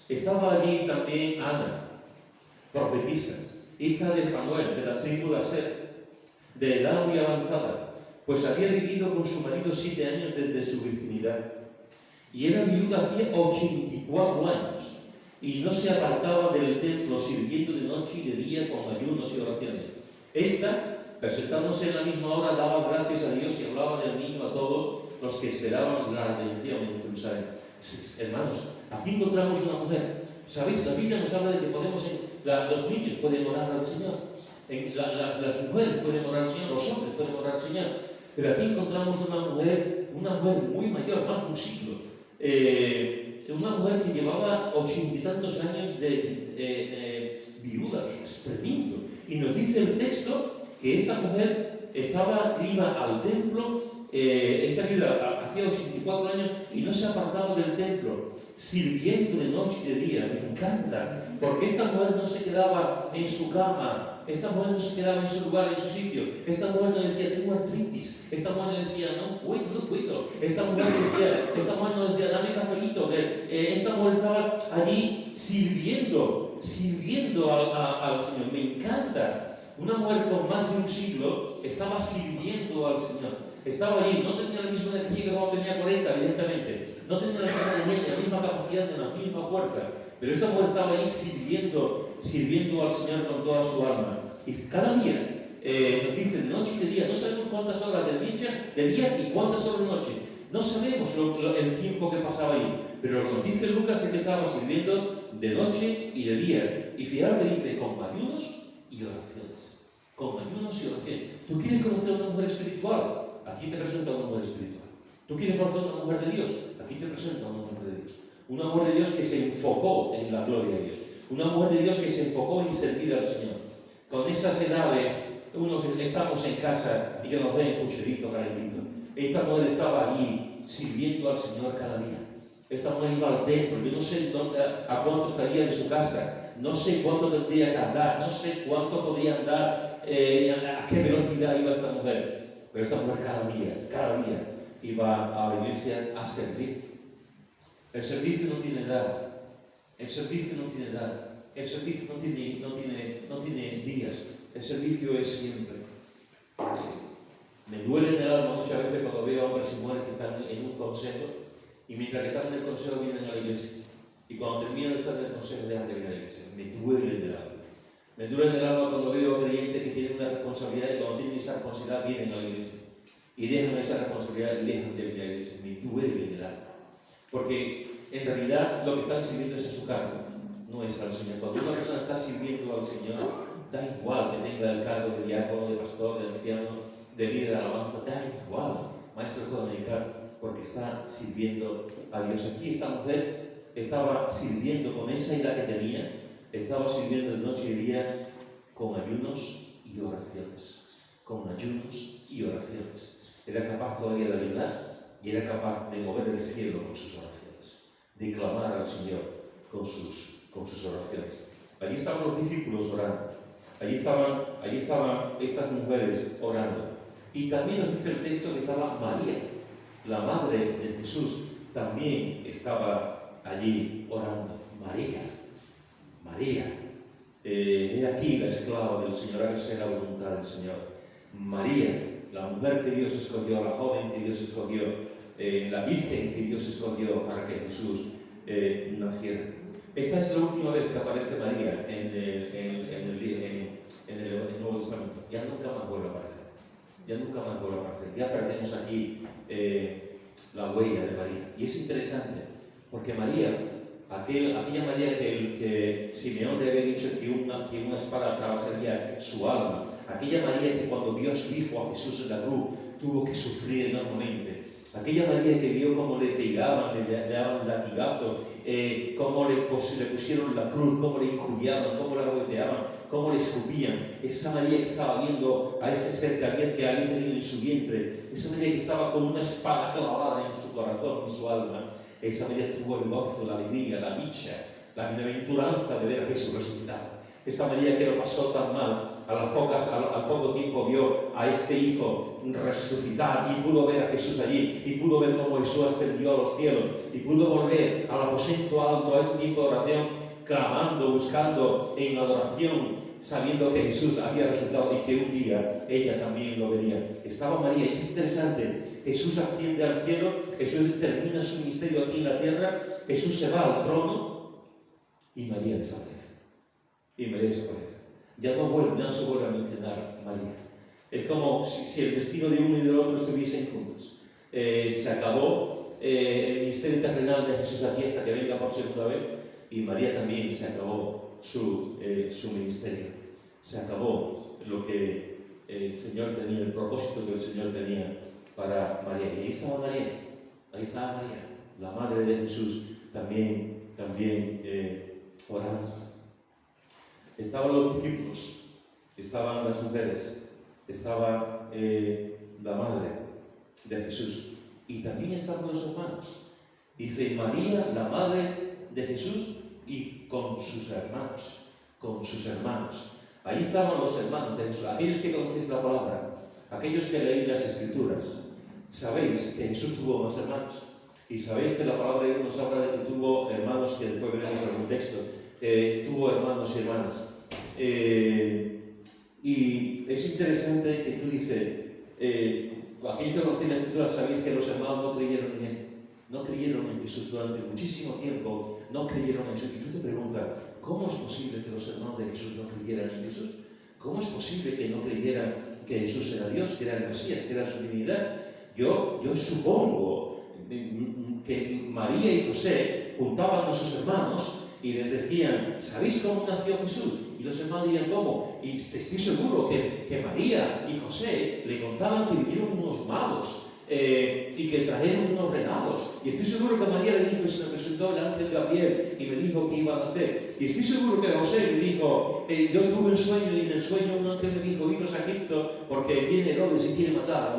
Estaba allí también Ana, profetisa, hija de Fanuel, de la tribu de Aser, de edad muy avanzada, pues había vivido con su marido 7 años desde su virginidad, y era viuda hacía 84 años, y no se apartaba del templo, sirviendo de noche y de día con ayunos y oraciones. Esta, presentándose en la misma hora, daba gracias a Dios y hablaba del niño a todos los que esperaban la redención en Jerusalén. Hermanos, aquí encontramos una mujer. ¿Sabéis? La Biblia nos habla de que los niños pueden orar al Señor, las mujeres pueden orar al Señor, los hombres pueden orar al Señor. Pero aquí encontramos una mujer muy mayor, más de un siglo. Una mujer que llevaba 80 y tantos años de viuda. Es tremendo. Y nos dice el texto que esta mujer iba al templo, esta viuda hacía 84 años y no se apartaba del templo, sirviendo de noche y de día. Me encanta, porque esta mujer no se quedaba en su cama, esta mujer no se quedaba en su lugar, en su sitio. Esta mujer no decía, tengo artritis. Esta mujer no decía, no puedo. Esta mujer no decía, dame cafelito. Esta mujer estaba allí sirviendo al Señor. Me encanta. Una mujer con más de un siglo estaba sirviendo al Señor. Estaba allí, no tenía la misma energía que cuando tenía 40, evidentemente. No tenía la misma energía, la misma capacidad, la misma fuerza. Pero esta mujer estaba allí sirviendo al Señor con toda su alma. Y cada día nos dice de noche y de día. No sabemos cuántas horas de día y cuántas horas de noche. No sabemos el tiempo que pasaba ahí. Pero lo que nos dice Lucas es que estaba sirviendo de noche y de día. Y fijaros que dice, con ayunos y oraciones. Con ayunos y oraciones. ¿Tú quieres conocer a una mujer espiritual? Aquí te presento a una mujer espiritual. ¿Tú quieres conocer a una mujer de Dios? Aquí te presento a una mujer de Dios. Una mujer de Dios que se enfocó en la gloria de Dios. Una mujer de Dios que se enfocó en servir al Señor. Con esas edades, unos estamos en casa y que nos ven cucherito, calentito. Esta mujer estaba allí sirviendo al Señor cada día. Esta mujer iba al templo. Yo no sé a cuánto estaría en su casa. No sé cuánto tendría que andar. No sé cuánto podría andar, a qué velocidad iba esta mujer. Pero esta mujer cada día iba a la iglesia a servir. El servicio no tiene edad. El servicio no tiene edad. El servicio no tiene días. El servicio es siempre. Me duele en el alma muchas veces cuando veo a hombres y mujeres que están en un consejo Y mientras que están en el consejo vienen a la iglesia. Y cuando terminan de estar en el consejo dejan de venir a la iglesia. Me duele en el alma. Me duele en el alma cuando veo creyentes que tienen una responsabilidad y cuando tienen esa responsabilidad vienen a la iglesia. Y dejan esa responsabilidad y dejan de venir a la iglesia. Me duele en el alma. Porque en realidad lo que están sirviendo es a su cargo, no es al Señor. Cuando una persona está sirviendo al Señor, da igual que tenga el cargo de diácono, de pastor, de anciano, de líder de alabanza, da igual, maestro dominical, porque está sirviendo a Dios. Aquí esta mujer estaba sirviendo con esa edad que tenía, estaba sirviendo de noche y día con ayunos y oraciones. Con ayunos y oraciones. Era capaz todavía de ayudar y era capaz de mover el cielo con sus oraciones, de clamar al Señor con sus oraciones. Allí estaban los discípulos orando. Allí estaban estas mujeres orando. Y también nos dice el texto que estaba María, la madre de Jesús, también estaba allí orando. María, he aquí la esclava del Señor, hágase la voluntad del Señor. María, la mujer que Dios escogió, la joven que Dios escogió, la virgen que Dios escogió para que Jesús naciera. Esta es la última vez que aparece María en el Nuevo Testamento. Ya nunca más vuelve a aparecer. Ya perdemos aquí la huella de María. Y es interesante, porque María, aquella María que Simeón le había dicho que una espada atravesaría su alma, aquella María que cuando vio a su hijo, a Jesús en la cruz, tuvo que sufrir enormemente, aquella María que vio cómo le pegaban, le daban latigazos, cómo le pusieron la cruz, cómo le injuriaban, cómo la golpeaban, cómo le escupían, esa María que estaba viendo a ese ser que había tenido en su vientre, esa María que estaba con una espada clavada en su corazón, en su alma, esa María tuvo el gozo, la alegría, la dicha, la bienaventuranza de ver a Jesús resucitado. Esta María que lo pasó tan mal, al poco tiempo vio a este hijo resucitar y pudo ver a Jesús allí y pudo ver cómo Jesús ascendió a los cielos y pudo volver al aposento alto, a este tiempo de oración, clamando, buscando en adoración, sabiendo que Jesús había resucitado y que un día ella también lo vería. Estaba María, y es interesante, Jesús asciende al cielo, Jesús termina su ministerio aquí en la tierra, Jesús se va al trono y María desaparece. Ya no se vuelve a mencionar María. Es como si el destino de uno y del otro estuviesen juntos. Se acabó el ministerio terrenal de Jesús aquí hasta que venga por segunda vez, y María también se acabó su ministerio. Se acabó lo que el Señor tenía, el propósito que el Señor tenía para María. Y ahí estaba María, la madre de Jesús, también orando. Estaban los discípulos, estaban las mujeres, estaba la madre de Jesús y también estaban los hermanos. Dice María, la madre de Jesús, y con sus hermanos. Ahí estaban los hermanos de Jesús, aquellos que conocéis la palabra, aquellos que leéis las Escrituras. Sabéis que Jesús tuvo más hermanos y sabéis que la palabra de Dios nos habla de que tuvo hermanos, que después veremos algún texto. Tuvo hermanos y hermanas. Y es interesante que tú dices, aquellos que conocen la Escritura sabéis que los hermanos no creyeron en él, no creyeron en Jesús durante muchísimo tiempo, no creyeron en Jesús. Y tú te preguntas, ¿cómo es posible que los hermanos de Jesús no creyeran en Jesús? ¿Cómo es posible que no creyeran que Jesús era Dios, que era el Mesías, que era su divinidad? Yo supongo que María y José juntaban a sus hermanos y les decían, ¿sabéis cómo nació Jesús? Y los hermanos dirían, ¿cómo? Y estoy seguro que María y José le contaban que vinieron unos magos y que trajeron unos regalos. Y estoy seguro que María le dijo que se me presentó el ángel Gabriel y me dijo que iba a nacer. Y estoy seguro que José le dijo, yo tuve un sueño y en el sueño un ángel me dijo, iros a Egipto porque viene Herodes y quiere matar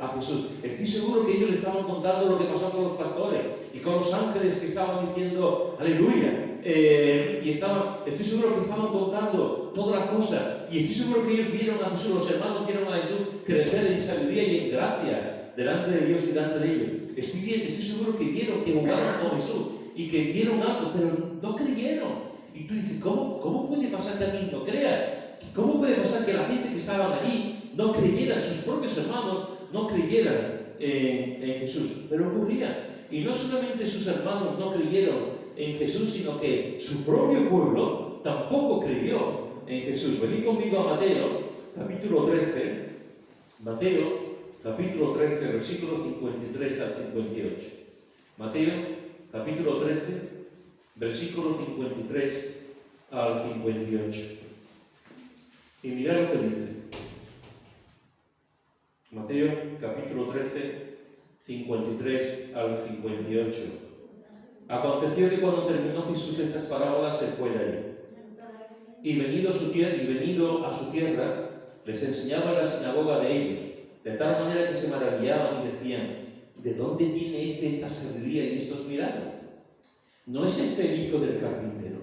a Jesús. Estoy seguro que ellos le estaban contando lo que pasó con los pastores y con los ángeles que estaban diciendo, aleluya. Estoy seguro que estaban contando todas las cosas, y estoy seguro que ellos vieron a Jesús, los hermanos vieron a Jesús crecer en sabiduría y en gracia delante de Dios y delante de ellos. Estoy seguro que vieron, que jugaron con Jesús y que vieron algo, pero no creyeron. Y tú dices, ¿cómo puede pasar que alguien no crea? ¿Cómo puede pasar que la gente que estaba allí no creyera, sus propios hermanos no creyeran en Jesús, pero ocurría. Y no solamente sus hermanos no creyeron en Jesús, sino que su propio pueblo tampoco creyó en Jesús. Venid conmigo a Mateo, capítulo 13, Mateo, capítulo 13, versículos 53 al 58. Mateo, capítulo 13, versículos 53 al 58. Y mirad lo que dice. Mateo, capítulo 13, 53 al 58. Aconteció que cuando terminó Jesús estas parábolas se fue de allí. Y venido a su tierra, les enseñaba en la sinagoga de ellos, de tal manera que se maravillaban y decían: ¿de dónde tiene esta sabiduría y estos milagros? ¿No es este el hijo del carpintero?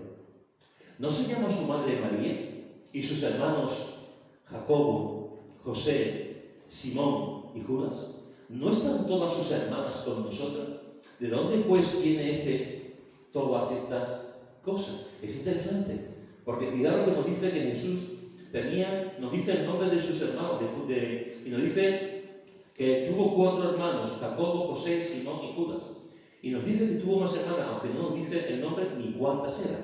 ¿No se llama su madre María y sus hermanos Jacobo, José, Simón y Judas? ¿No están todas sus hermanas con nosotros? ¿De dónde pues tiene todas estas cosas? Es interesante, porque fijaros que nos dice que Jesús nos dice el nombre de sus hermanos, y nos dice que tuvo 4 hermanos, Jacobo, José, Simón y Judas. Y nos dice que tuvo más hermanas, aunque no nos dice el nombre ni cuántas eran,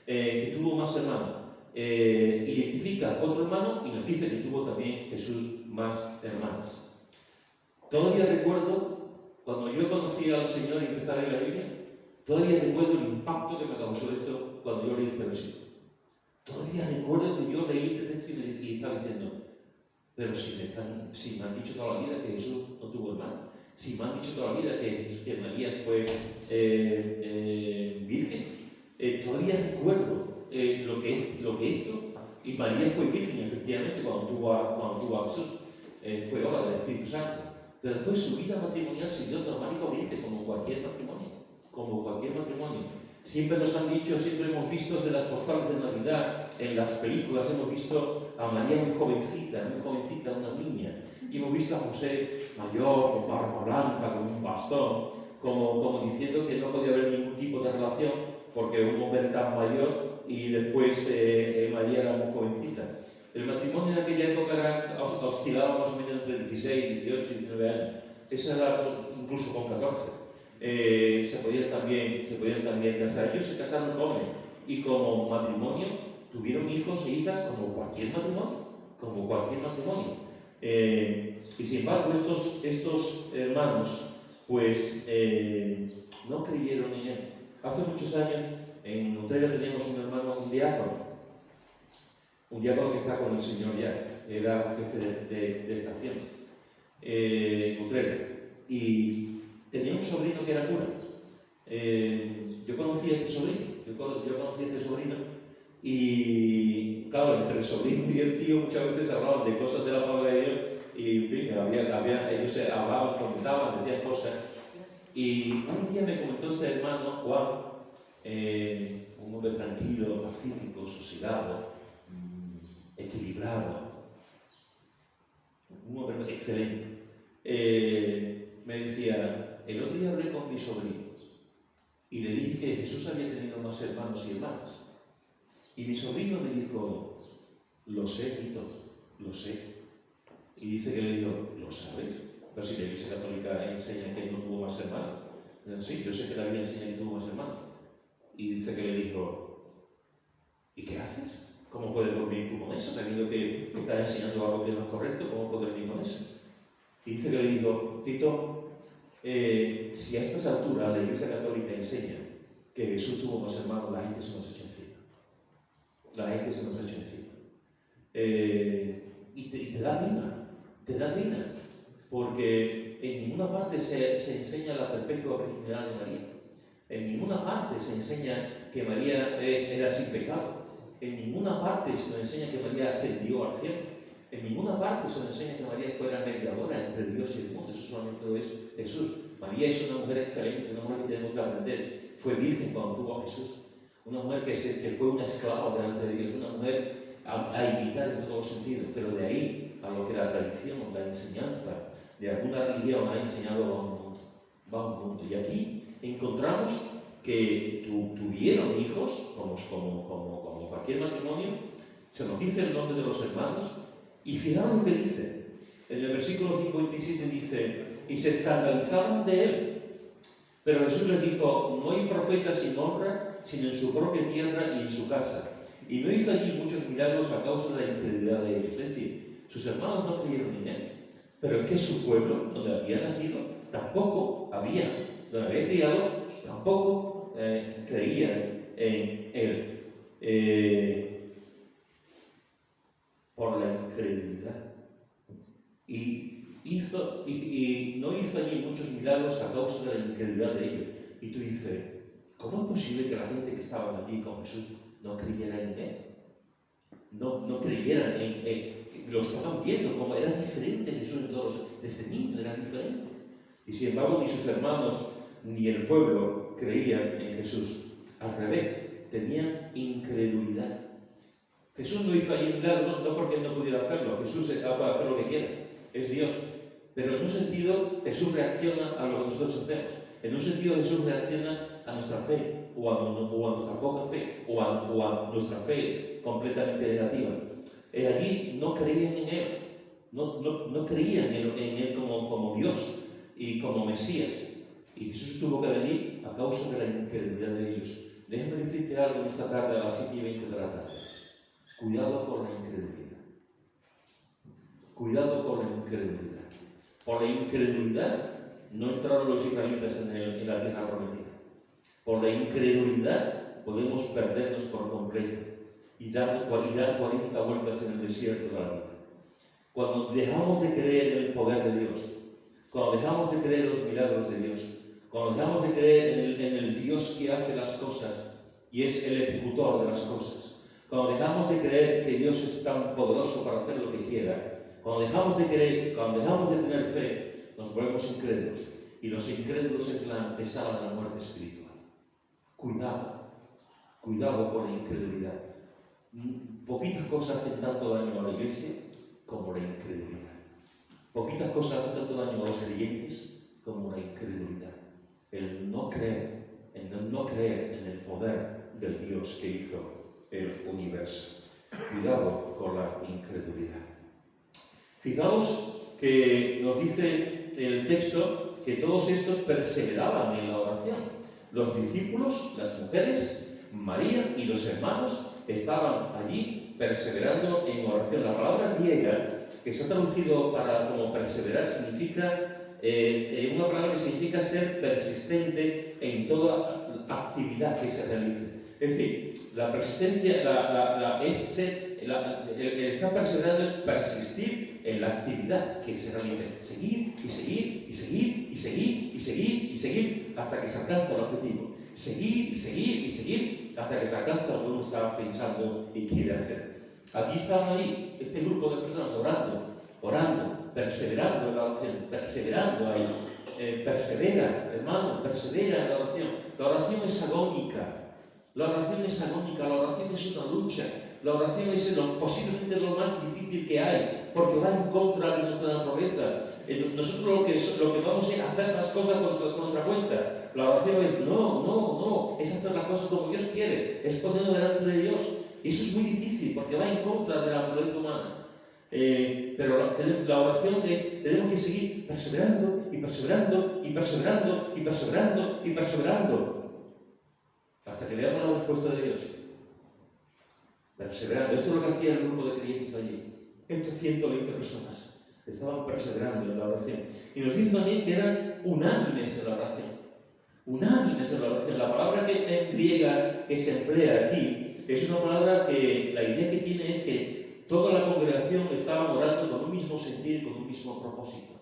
que tuvo más hermanos. Identifica a 4 hermanos y nos dice que tuvo también Jesús más hermanas. Todavía recuerdo, cuando yo conocí al Señor y empecé a leer la Biblia, todavía recuerdo el impacto que me causó esto cuando yo leí este versículo. Todavía recuerdo que yo leí este texto y estaba diciendo: pero si me han dicho toda la vida que Jesús no tuvo hermano, si me han dicho toda la vida que María fue virgen, todavía recuerdo lo que esto, y María fue virgen efectivamente cuando tuvo a Jesús, fue obra del Espíritu Santo, pero después su vida matrimonial siguió normal y corriente como cualquier matrimonio. Siempre nos han dicho, siempre hemos visto desde las postales de Navidad, en las películas hemos visto a María muy jovencita, una niña, y hemos visto a José mayor, con barba blanca, con un bastón, como diciendo que no podía haber ningún tipo de relación, porque un hombre tan mayor y después María era muy jovencita. El matrimonio en aquella época oscilaba más o menos entre 16, 18 y 19 años. Esa era incluso con 14. Se podían también casar. Ellos se casaron jóvenes y como matrimonio tuvieron hijos e hijas como cualquier matrimonio. Y sin embargo estos hermanos pues no creyeron en él. Hace muchos años en Utrera teníamos un hermano, un diácono que está con el Señor ya, era jefe de estación en Utrera, y tenía un sobrino que era cura. Yo conocí a este sobrino, y claro, entre el sobrino y el tío muchas veces hablaban de cosas de la palabra de Dios, y en fin, ellos hablaban, comentaban, decían cosas. Y un día me comentó este hermano Juan, un hombre tranquilo, pacífico, sosegado, equilibrado, un hombre excelente. Me decía: el otro día hablé con mi sobrino y le dije que Jesús había tenido más hermanos y hermanas. Y mi sobrino me dijo: lo sé, Tito, lo sé. Y dice que le dijo: ¿lo sabes? Pero si la Iglesia Católica enseña que no tuvo más hermanos. Sí, yo sé que la Biblia enseña que tuvo más hermanos. Y dice que le dijo: ¿y qué haces? ¿Cómo puedes dormir tú con eso? Sabiendo que estás enseñando algo que no es correcto, ¿cómo puedes dormir con eso? Y dice que le dijo: Tito, si a estas alturas la Iglesia Católica enseña que Jesús tuvo más hermanos, la gente se nos echa encima. Y te da pena, porque en ninguna parte se enseña la perpetua virginidad de María. En ninguna parte se enseña que María era sin pecado. En ninguna parte se nos enseña que María ascendió al cielo. En ninguna parte se nos enseña que María fuera mediadora entre Dios y el mundo. Eso solamente lo es Jesús. María es una mujer excelente, una mujer que tenemos que aprender. Fue virgen cuando tuvo a Jesús. Una mujer que fue una esclava delante de Dios. Una mujer a imitar en todos los sentidos. Pero de ahí a lo que la tradición, la enseñanza de alguna religión ha enseñado va un mundo. Y aquí encontramos que tuvieron hijos, como cualquier matrimonio. Se nos dice el nombre de los hermanos. Y fijaos lo que dice. En el versículo 57 dice: y se escandalizaban de él. Pero Jesús les dijo, no hay profeta sin honra, sino en su propia tierra y en su casa. Y no hizo allí muchos milagros a causa de la incredulidad de ellos. Es decir, sus hermanos no creyeron en él, pero es que su pueblo, donde había nacido, tampoco había, donde había criado, tampoco creían en él. Por la incredulidad. Y no hizo allí muchos milagros a causa de la incredulidad de ellos. Y tú dices, ¿cómo es posible que la gente que estaba allí con Jesús no creyera en él? No creyeran en él. Lo estaban viendo como era diferente Jesús de todos. Desde niño era diferente. Y sin embargo, ni sus hermanos ni el pueblo creían en Jesús. Al revés, tenían incredulidad. Jesús no hizo allí milagros, no porque no pudiera hacerlo. Jesús puede hacer lo que quiera, es Dios. Pero en un sentido, Jesús reacciona a lo que nosotros hacemos. En un sentido, Jesús reacciona a nuestra fe, o a nuestra poca fe, o a nuestra fe completamente negativa. Allí no creían en Él, no creían en Él como Dios y como Mesías. Y Jesús tuvo que venir a causa de la incredulidad de ellos. Déjame decirte algo en esta tarde a las 7:20 de la tarde. Cuidado con la incredulidad. Cuidado con la incredulidad. Por la incredulidad no entraron los israelitas en la tierra prometida. Por la incredulidad podemos perdernos por completo y dar 40 vueltas en el desierto de la vida. Cuando dejamos de creer en el poder de Dios, cuando dejamos de creer en los milagros de Dios, cuando dejamos de creer en el Dios que hace las cosas y es el ejecutor de las cosas, cuando dejamos de creer que Dios es tan poderoso para hacer lo que quiera, cuando dejamos de creer, cuando dejamos de tener fe, nos volvemos incrédulos. Y los incrédulos es la antesala de la muerte espiritual. Cuidado con la incredulidad. Poquitas cosas hacen tanto daño a la iglesia como la incredulidad. Poquitas cosas hacen tanto daño a los creyentes como la incredulidad. El no creer en el poder del Dios que hizo el universo. Cuidado con la incredulidad. Fijaos que nos dice el texto que todos estos perseveraban en la oración. Los discípulos, las mujeres, María y los hermanos estaban allí perseverando en oración. La palabra griega que se ha traducido como perseverar significa una palabra que significa ser persistente en toda actividad que se realice. Es decir, la persistencia el estar perseverando es persistir en la actividad que se realice. Seguir y seguir y seguir y seguir y seguir y seguir hasta que se alcanza el objetivo. Seguir y seguir y seguir hasta que se alcanza lo que uno está pensando y quiere hacer. Aquí estaban ahí este grupo de personas orando, perseverando en la oración, perseverando ahí. Persevera, hermano, persevera en la oración. La oración es agónica. La oración es agónica, la oración es una lucha, la oración es posiblemente lo más difícil que hay, porque va en contra de nuestra naturaleza. Nosotros lo que vamos es hacer las cosas por nuestra cuenta. La oración es no, es hacer las cosas como Dios quiere, es ponerlo delante de Dios. Y eso es muy difícil, porque va en contra de la naturaleza humana. Pero la oración es, tenemos que seguir perseverando y perseverando y perseverando y perseverando y perseverando hasta que veamos la respuesta de Dios. Perseverando. Esto es lo que hacía el grupo de creyentes allí. Estos 120 personas estaban perseverando en la oración. Y nos dice también que eran unánimes en la oración. Unánimes en la oración. La palabra en griega que se emplea aquí es una palabra que la idea que tiene es que toda la congregación estaba orando con un mismo sentir, con un mismo propósito.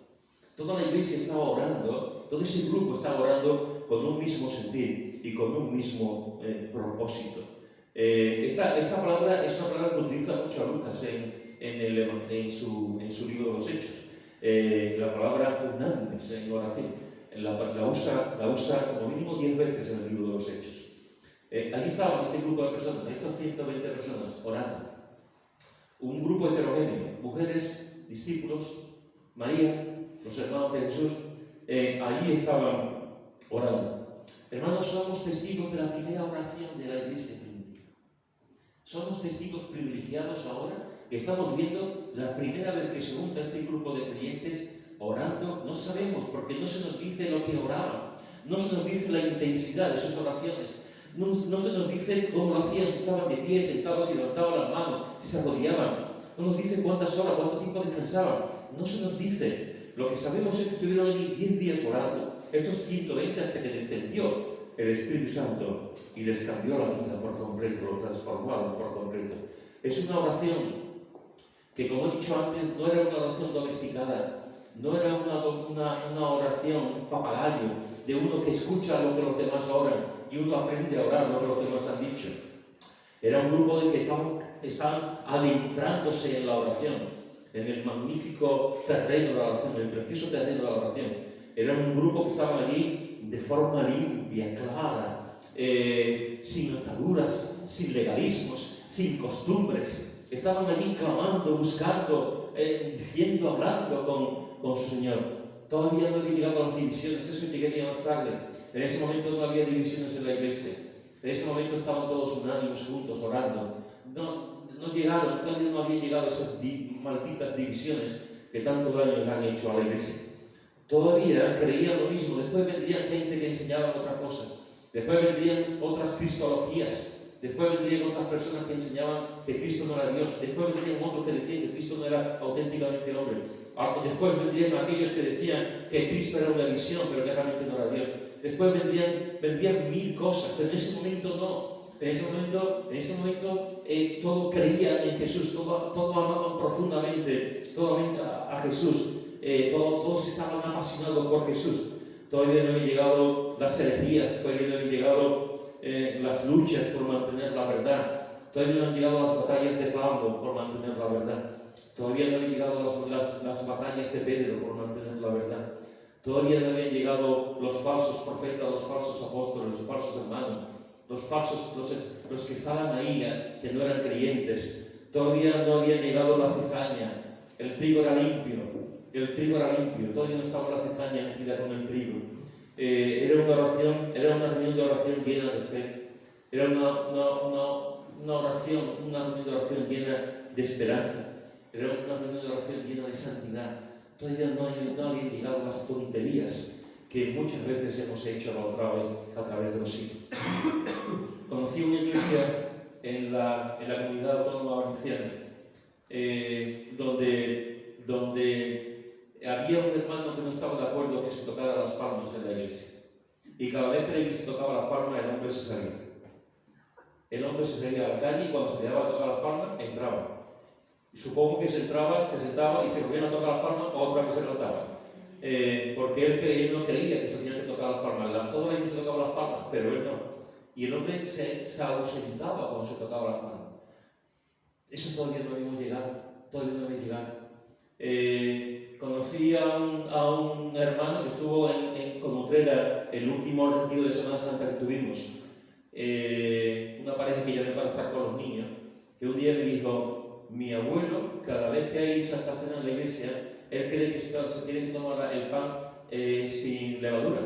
Toda la iglesia estaba orando, todo ese grupo estaba orando con un mismo sentir y con un mismo propósito. Esta palabra es una palabra que utiliza mucho Lucas en su libro de los Hechos. La palabra unánimes en oración la usa como mínimo 10 veces en el libro de los Hechos. Allí estaban este grupo de personas, estos 120 personas orando. Un grupo heterogéneo, mujeres, discípulos, María, los hermanos de Jesús, allí estaban orando. Hermanos, somos testigos de la primera oración de la iglesia primitiva. Somos testigos privilegiados ahora que estamos viendo la primera vez que se junta este grupo de creyentes orando, no sabemos, porque no se nos dice lo que oraban, no se nos dice la intensidad de sus oraciones, no se nos dice cómo lo hacían, si estaban de pie, sentados, si levantaban las manos, si se arrodillaban, no nos dice cuántas horas, cuánto tiempo descansaban, no se nos dice. Lo que sabemos es que estuvieron allí 10 días orando, estos 120 hasta que descendió el Espíritu Santo y les cambió la vida por completo, lo transformaron por completo. Es una oración que, como he dicho antes, no era una oración domesticada, no era una oración papagayo de uno que escucha lo que los demás oran y uno aprende a orar lo que los demás han dicho. Era un grupo de que estaban adentrándose en la oración, en el magnífico terreno de la oración, en el precioso terreno de la oración. Era un grupo que estaba allí de forma limpia, clara, sin ataduras, sin legalismos, sin costumbres. Estaban allí clamando, buscando, diciendo, hablando con su Señor. Todavía no había llegado a las divisiones, eso llegaría más tarde. En ese momento no había divisiones en la iglesia. En ese momento estaban todos unánimes juntos, orando. No llegaron, todavía no habían llegado esas malditas divisiones que tanto daño les han hecho a la iglesia. Todavía creían lo mismo. Después vendrían gente que enseñaba otra cosa. Después vendrían otras cristologías. Después vendrían otras personas que enseñaban que Cristo no era Dios. Después vendrían otros que decían que Cristo no era auténticamente hombre. Después vendrían aquellos que decían que Cristo era una visión, pero que realmente no era Dios. Después vendrían mil cosas, pero en ese momento no. En ese momento todos creían en Jesús, todos amaban profundamente a Jesús. Todos estaban apasionados por Jesús. Todavía no habían llegado las herejías, todavía no habían llegado las luchas por mantener la verdad, todavía no han llegado las batallas de Pablo por mantener la verdad, todavía no habían llegado las batallas de Pedro por mantener la verdad, todavía no habían llegado los falsos profetas, los falsos apóstoles, los falsos hermanos, los que estaban ahí, que no eran creyentes. Todavía no había llegado la cizaña, el trigo era limpio, todavía no estaba la cizaña metida con el trigo. Era una reunión de oración llena de fe, era una reunión de oración llena de esperanza, era una reunión de oración llena de santidad. Todavía no habían llegado las tonterías que muchas veces hemos hecho a través de los siglos. Conocí una iglesia en la comunidad autónoma valenciana, donde había un hermano que no estaba de acuerdo que se tocara las palmas en la iglesia. Y cada vez que la iglesia tocaba las palmas, el hombre se salía. El hombre se salía a la calle y cuando se le daba a tocar las palmas, entraba. Y supongo que se entraba, se sentaba y se volvían a tocar las palmas, otra vez se levantaba. Porque él no creía que se tenía que tocar las palmas. Toda la iglesia tocaba las palmas, pero él no. Y el hombre se ausentaba cuando se tocaba las palmas. Eso todavía no habíamos llegado. Conocí a un hermano que estuvo con Utrera el último retiro de Semana Santa que tuvimos. Una pareja que llamé para estar con los niños, que un día me dijo: mi abuelo, cada vez que hay Santa Cena en la iglesia, él cree que se tiene que tomar el pan sin levadura.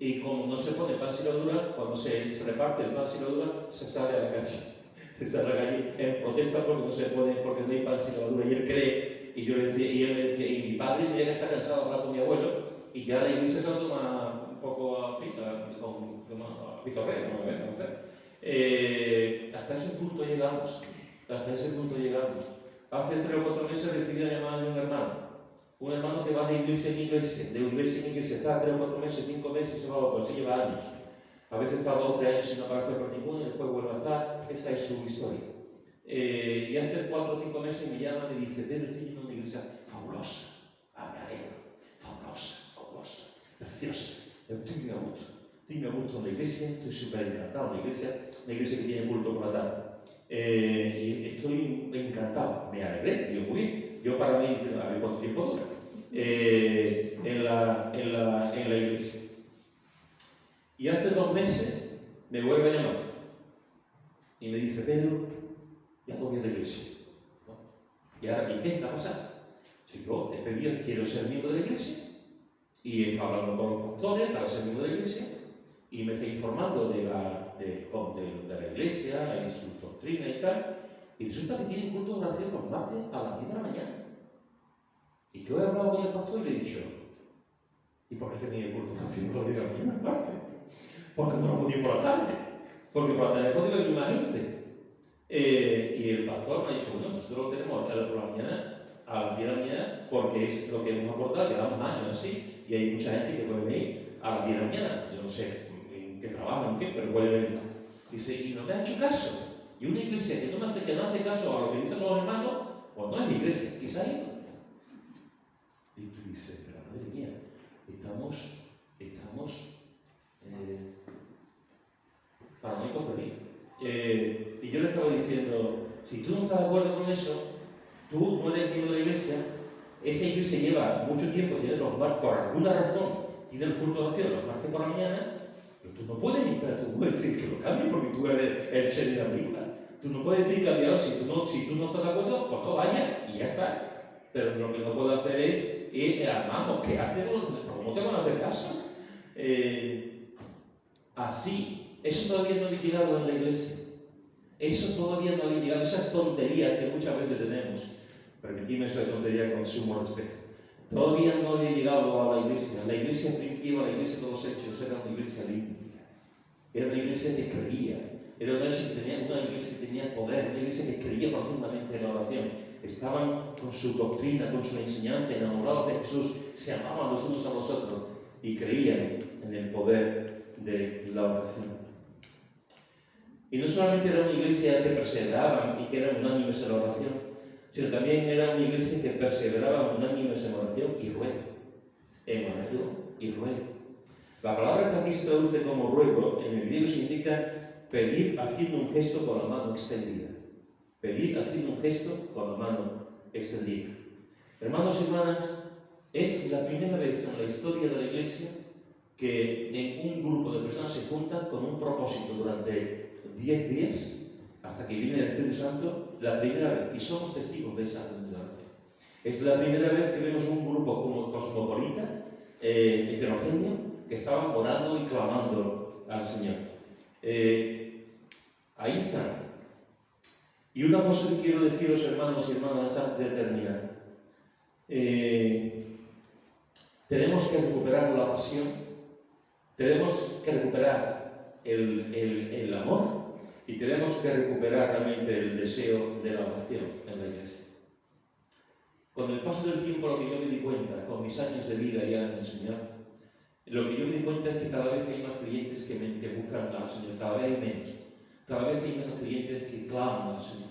Y como no se pone pan sin levadura, cuando se reparte el pan sin levadura, se sale a la calle. Se sale a la calle en protesta porque no se puede, porque no hay pan sin levadura. Y él cree. Y él me decía, y mi padre tenía que estar cansado de hablar con mi abuelo, y que ahora la iglesia se lo toma un poco a pitorreo, no sé. Hasta ese punto llegamos. Hace 3 o 4 meses recibí la llamada de un hermano que va de iglesia en iglesia, está 3 o 4 meses, 5 meses y se va a otro, así lleva años. A veces está 2 o 3 años sin aparecer por ninguno y después vuelve a estar. Esa es su historia. Y hace 4 o 5 meses me llama y me dice: Pedro, estoy en una iglesia fabulosa, me alegro, fabulosa, preciosa, estoy muy a gusto en la iglesia, estoy súper encantado en la iglesia que tiene culto por la tarde, y estoy encantado, me alegré, digo, muy bien. Yo para mí diciendo, a ver cuánto tiempo dura en la iglesia. Y hace 2 meses me vuelve a llamar y me dice: Pedro, ya no voy a la iglesia, ¿no? ¿Y ahora qué está pasando? Si yo he pedido, quiero ser miembro de la iglesia, y he estado hablando con los pastores para ser miembro de la iglesia, y me estoy informando de la iglesia, en su doctrina y tal, y resulta que tienen culto de oración los martes a las 10 de la mañana. Y yo he hablado con el pastor y le he dicho, ¿y por qué tenía el culto de oración por la mañana aparte? ¿Por qué no lo podía por la tarde? Porque por la tarde podía venir más gente. Y el pastor me ha dicho, bueno, nosotros lo tenemos por la mañana, a las 10 de la mañana, porque es lo que hemos acordado, llevamos años así, y hay mucha gente que puede venir a las 10 de la mañana. Yo no sé en qué trabajo, en qué, pero puede venir. Dice, y no me ha hecho caso. Y una iglesia que no hace caso a lo que dicen los hermanos, pues no es iglesia, quizá hay. Y tú dices, pero madre mía, estamos paranoicos perdidos. Y yo le estaba diciendo, si tú no estás de acuerdo con eso, tú no eres miembro de la iglesia, esa iglesia lleva mucho tiempo, tiene los martes, por alguna razón, tiene el culto de oración los martes por la mañana, pero tú no puedes entrar, tú no puedes decir que lo cambies porque tú eres el ser de la película. Tú no puedes decir cambiarlo si tú no estás de acuerdo, pues no vayas y ya está. Pero lo que no puedo hacer es vamos, quedarte porque no te van a hacer caso. Así, eso todavía no había llegado en la iglesia. Eso todavía no había llegado, esas tonterías que muchas veces tenemos. Permitidme eso de tontería con sumo respeto. Todavía no había llegado a la iglesia. La iglesia primitiva, la iglesia de los hechos, era una iglesia limpia. Era una iglesia que creía. Era una iglesia que tenía poder, una iglesia que creía profundamente en la oración. Estaban con su doctrina, con su enseñanza, enamorados de Jesús, se amaban los unos a los otros y creían en el poder de la oración. Y no solamente era una iglesia que perseveraban y que eran unánimes en la oración, sino también era una iglesia que perseveraban unánimes en oración y ruego. En oración y ruego. La palabra que aquí se traduce como ruego, en el griego significa pedir haciendo un gesto con la mano extendida. Pedir haciendo un gesto con la mano extendida. Hermanos y hermanas, es la primera vez en la historia de la iglesia que en un grupo de personas se juntan con un propósito durante 10 días, hasta que viene el Espíritu Santo, la primera vez, y somos testigos de esa oración. Es la primera vez que vemos un grupo como cosmopolita, heterogéneo, que estaban orando y clamando al Señor. Ahí están. Y una cosa que quiero deciros, hermanos y hermanas, antes de terminar. Tenemos que recuperar la pasión, tenemos que recuperar el amor y tenemos que recuperar realmente el deseo de la oración en la iglesia. Con el paso del tiempo, lo que yo me di cuenta, con mis años de vida ya en el Señor, lo que yo me di cuenta es que cada vez hay más creyentes que buscan al Señor, cada vez hay menos. Cada vez hay menos creyentes que claman al Señor.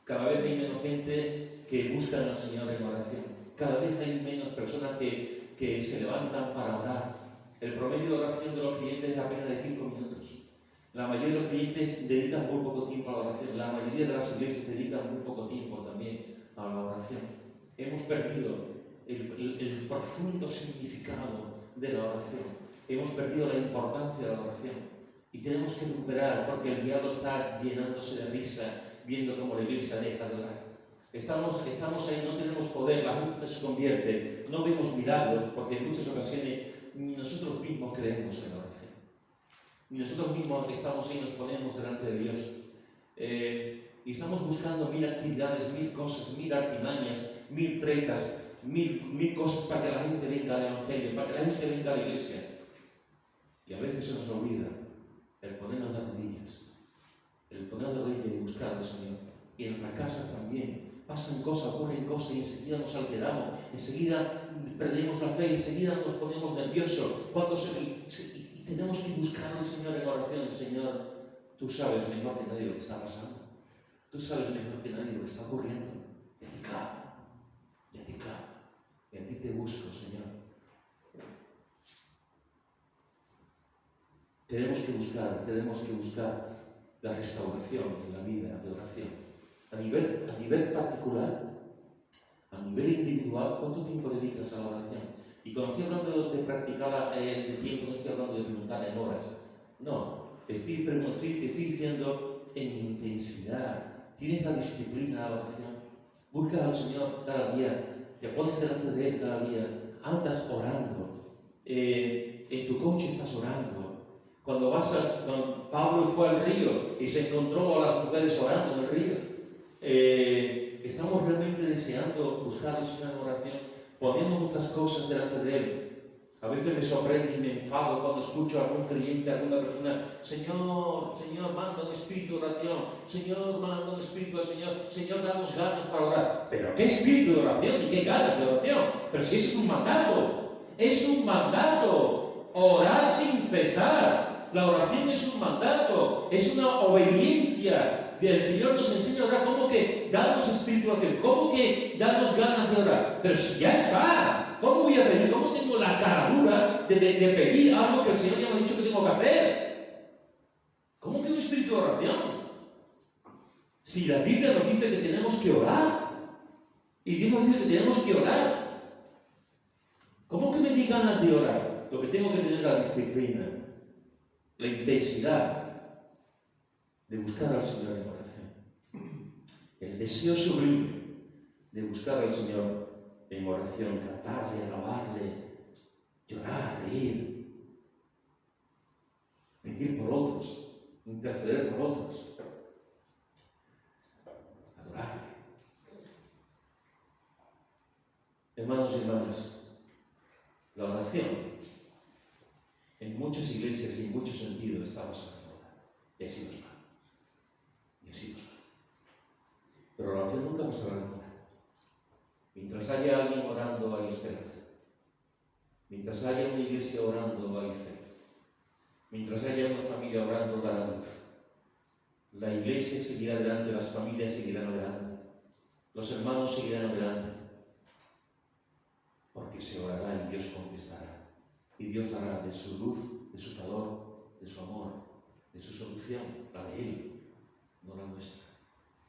Cada vez hay menos gente que buscan al Señor en oración. Cada vez hay menos personas que se levantan para orar. El promedio de oración de los creyentes es apenas de 5 minutos. La mayoría de los creyentes dedican muy poco tiempo a la oración. La mayoría de las iglesias dedican muy poco tiempo también a la oración. Hemos perdido el profundo significado de la oración. Hemos perdido la importancia de la oración. Y tenemos que recuperar, porque el diablo está llenándose de risa viendo cómo la iglesia deja de orar. Estamos ahí, no tenemos poder, la gente se convierte, no vemos milagros, porque en muchas ocasiones ni nosotros mismos creemos en la oración. Ni nosotros mismos estamos ahí y nos ponemos delante de Dios. Y estamos buscando 1000 actividades, 1000 cosas, 1000 artimañas, 1000 tretas, 1000 cosas para que la gente venga al Evangelio, para que la gente venga a la iglesia. Y a veces se nos olvida el ponernos de rodillas, el ponernos de rodillas y buscar al Señor. Y en nuestra casa también pasan cosas, ocurren cosas y enseguida nos alteramos, enseguida perdemos la fe, enseguida nos ponemos nerviosos. Y tenemos que buscar al Señor en oración. Señor, tú sabes mejor que nadie lo que está pasando. Tú sabes mejor que nadie lo que está ocurriendo. Y a ti clamo, y a ti clamo, y a ti te busco, Señor. Tenemos que buscar la restauración en la vida de oración. A nivel particular, a nivel individual, ¿cuánto tiempo dedicas a la oración? Y cuando estoy hablando de practicar de tiempo, no estoy hablando de preguntar en horas. No, estoy diciendo en intensidad. ¿Tienes la disciplina de la oración? Busca al Señor cada día, te pones delante de Él cada día, andas orando, en tu coche estás orando. Cuando Pablo fue al río y se encontró a las mujeres orando en el río, estamos realmente deseando buscar al Señor en oración. ponemos otras cosas delante de Él. A veces me sorprende y me enfado cuando escucho a algún creyente, a alguna persona: Señor, Señor, manda un espíritu de oración, Señor, manda un espíritu del Señor, Señor, damos ganas para orar. ¿Pero qué espíritu de oración y qué ganas de oración? Pero si eso es un mandato, es un mandato, orar sin cesar. La oración es un mandato, es una obediencia. El Señor nos enseña a orar. ¿Cómo que danos espíritu de oración? ¿Cómo que danos ganas de orar? Pero si ya está, ¿cómo voy a pedir? ¿Cómo tengo la cara dura de pedir algo que el Señor ya me ha dicho que tengo que hacer? ¿Cómo que un espíritu de oración? Si la Biblia nos dice que tenemos que orar, y Dios nos dice que tenemos que orar, ¿cómo que me di ganas de orar? Lo que tengo que tener es la disciplina, la intensidad de buscar al Señor en oración, el deseo sublime de buscar al Señor en oración, cantarle, alabarle, llorar, reír, pedir por otros, interceder por otros, adorarle. Hermanos y hermanas, la oración en muchas iglesias y en muchos sentidos está pasando ahora, y así nos va. Y así nos va. Pero la oración nunca pasará de moda. Mientras haya alguien orando, hay esperanza. Mientras haya una iglesia orando, hay fe. Mientras haya una familia orando, dará luz. La iglesia seguirá adelante, las familias seguirán adelante, los hermanos seguirán adelante, porque se orará y Dios contestará. Y Dios dará de su luz, de su calor, de su amor, de su solución, la de Él, no la nuestra.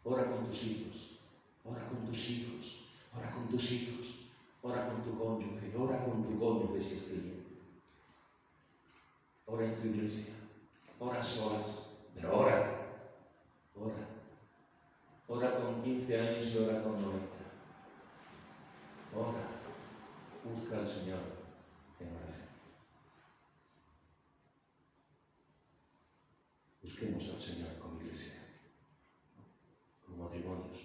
Ora con tus hijos, ora con tus hijos, ora con tus hijos, ora con tu cónyuge, ora con tu cónyuge si es creyente. Ora en tu iglesia, ora solas, pero ora, ora. Ora con 15 años y ora con 90. Ora, busca al Señor en oración. Busquemos al Señor como iglesia, como matrimonios.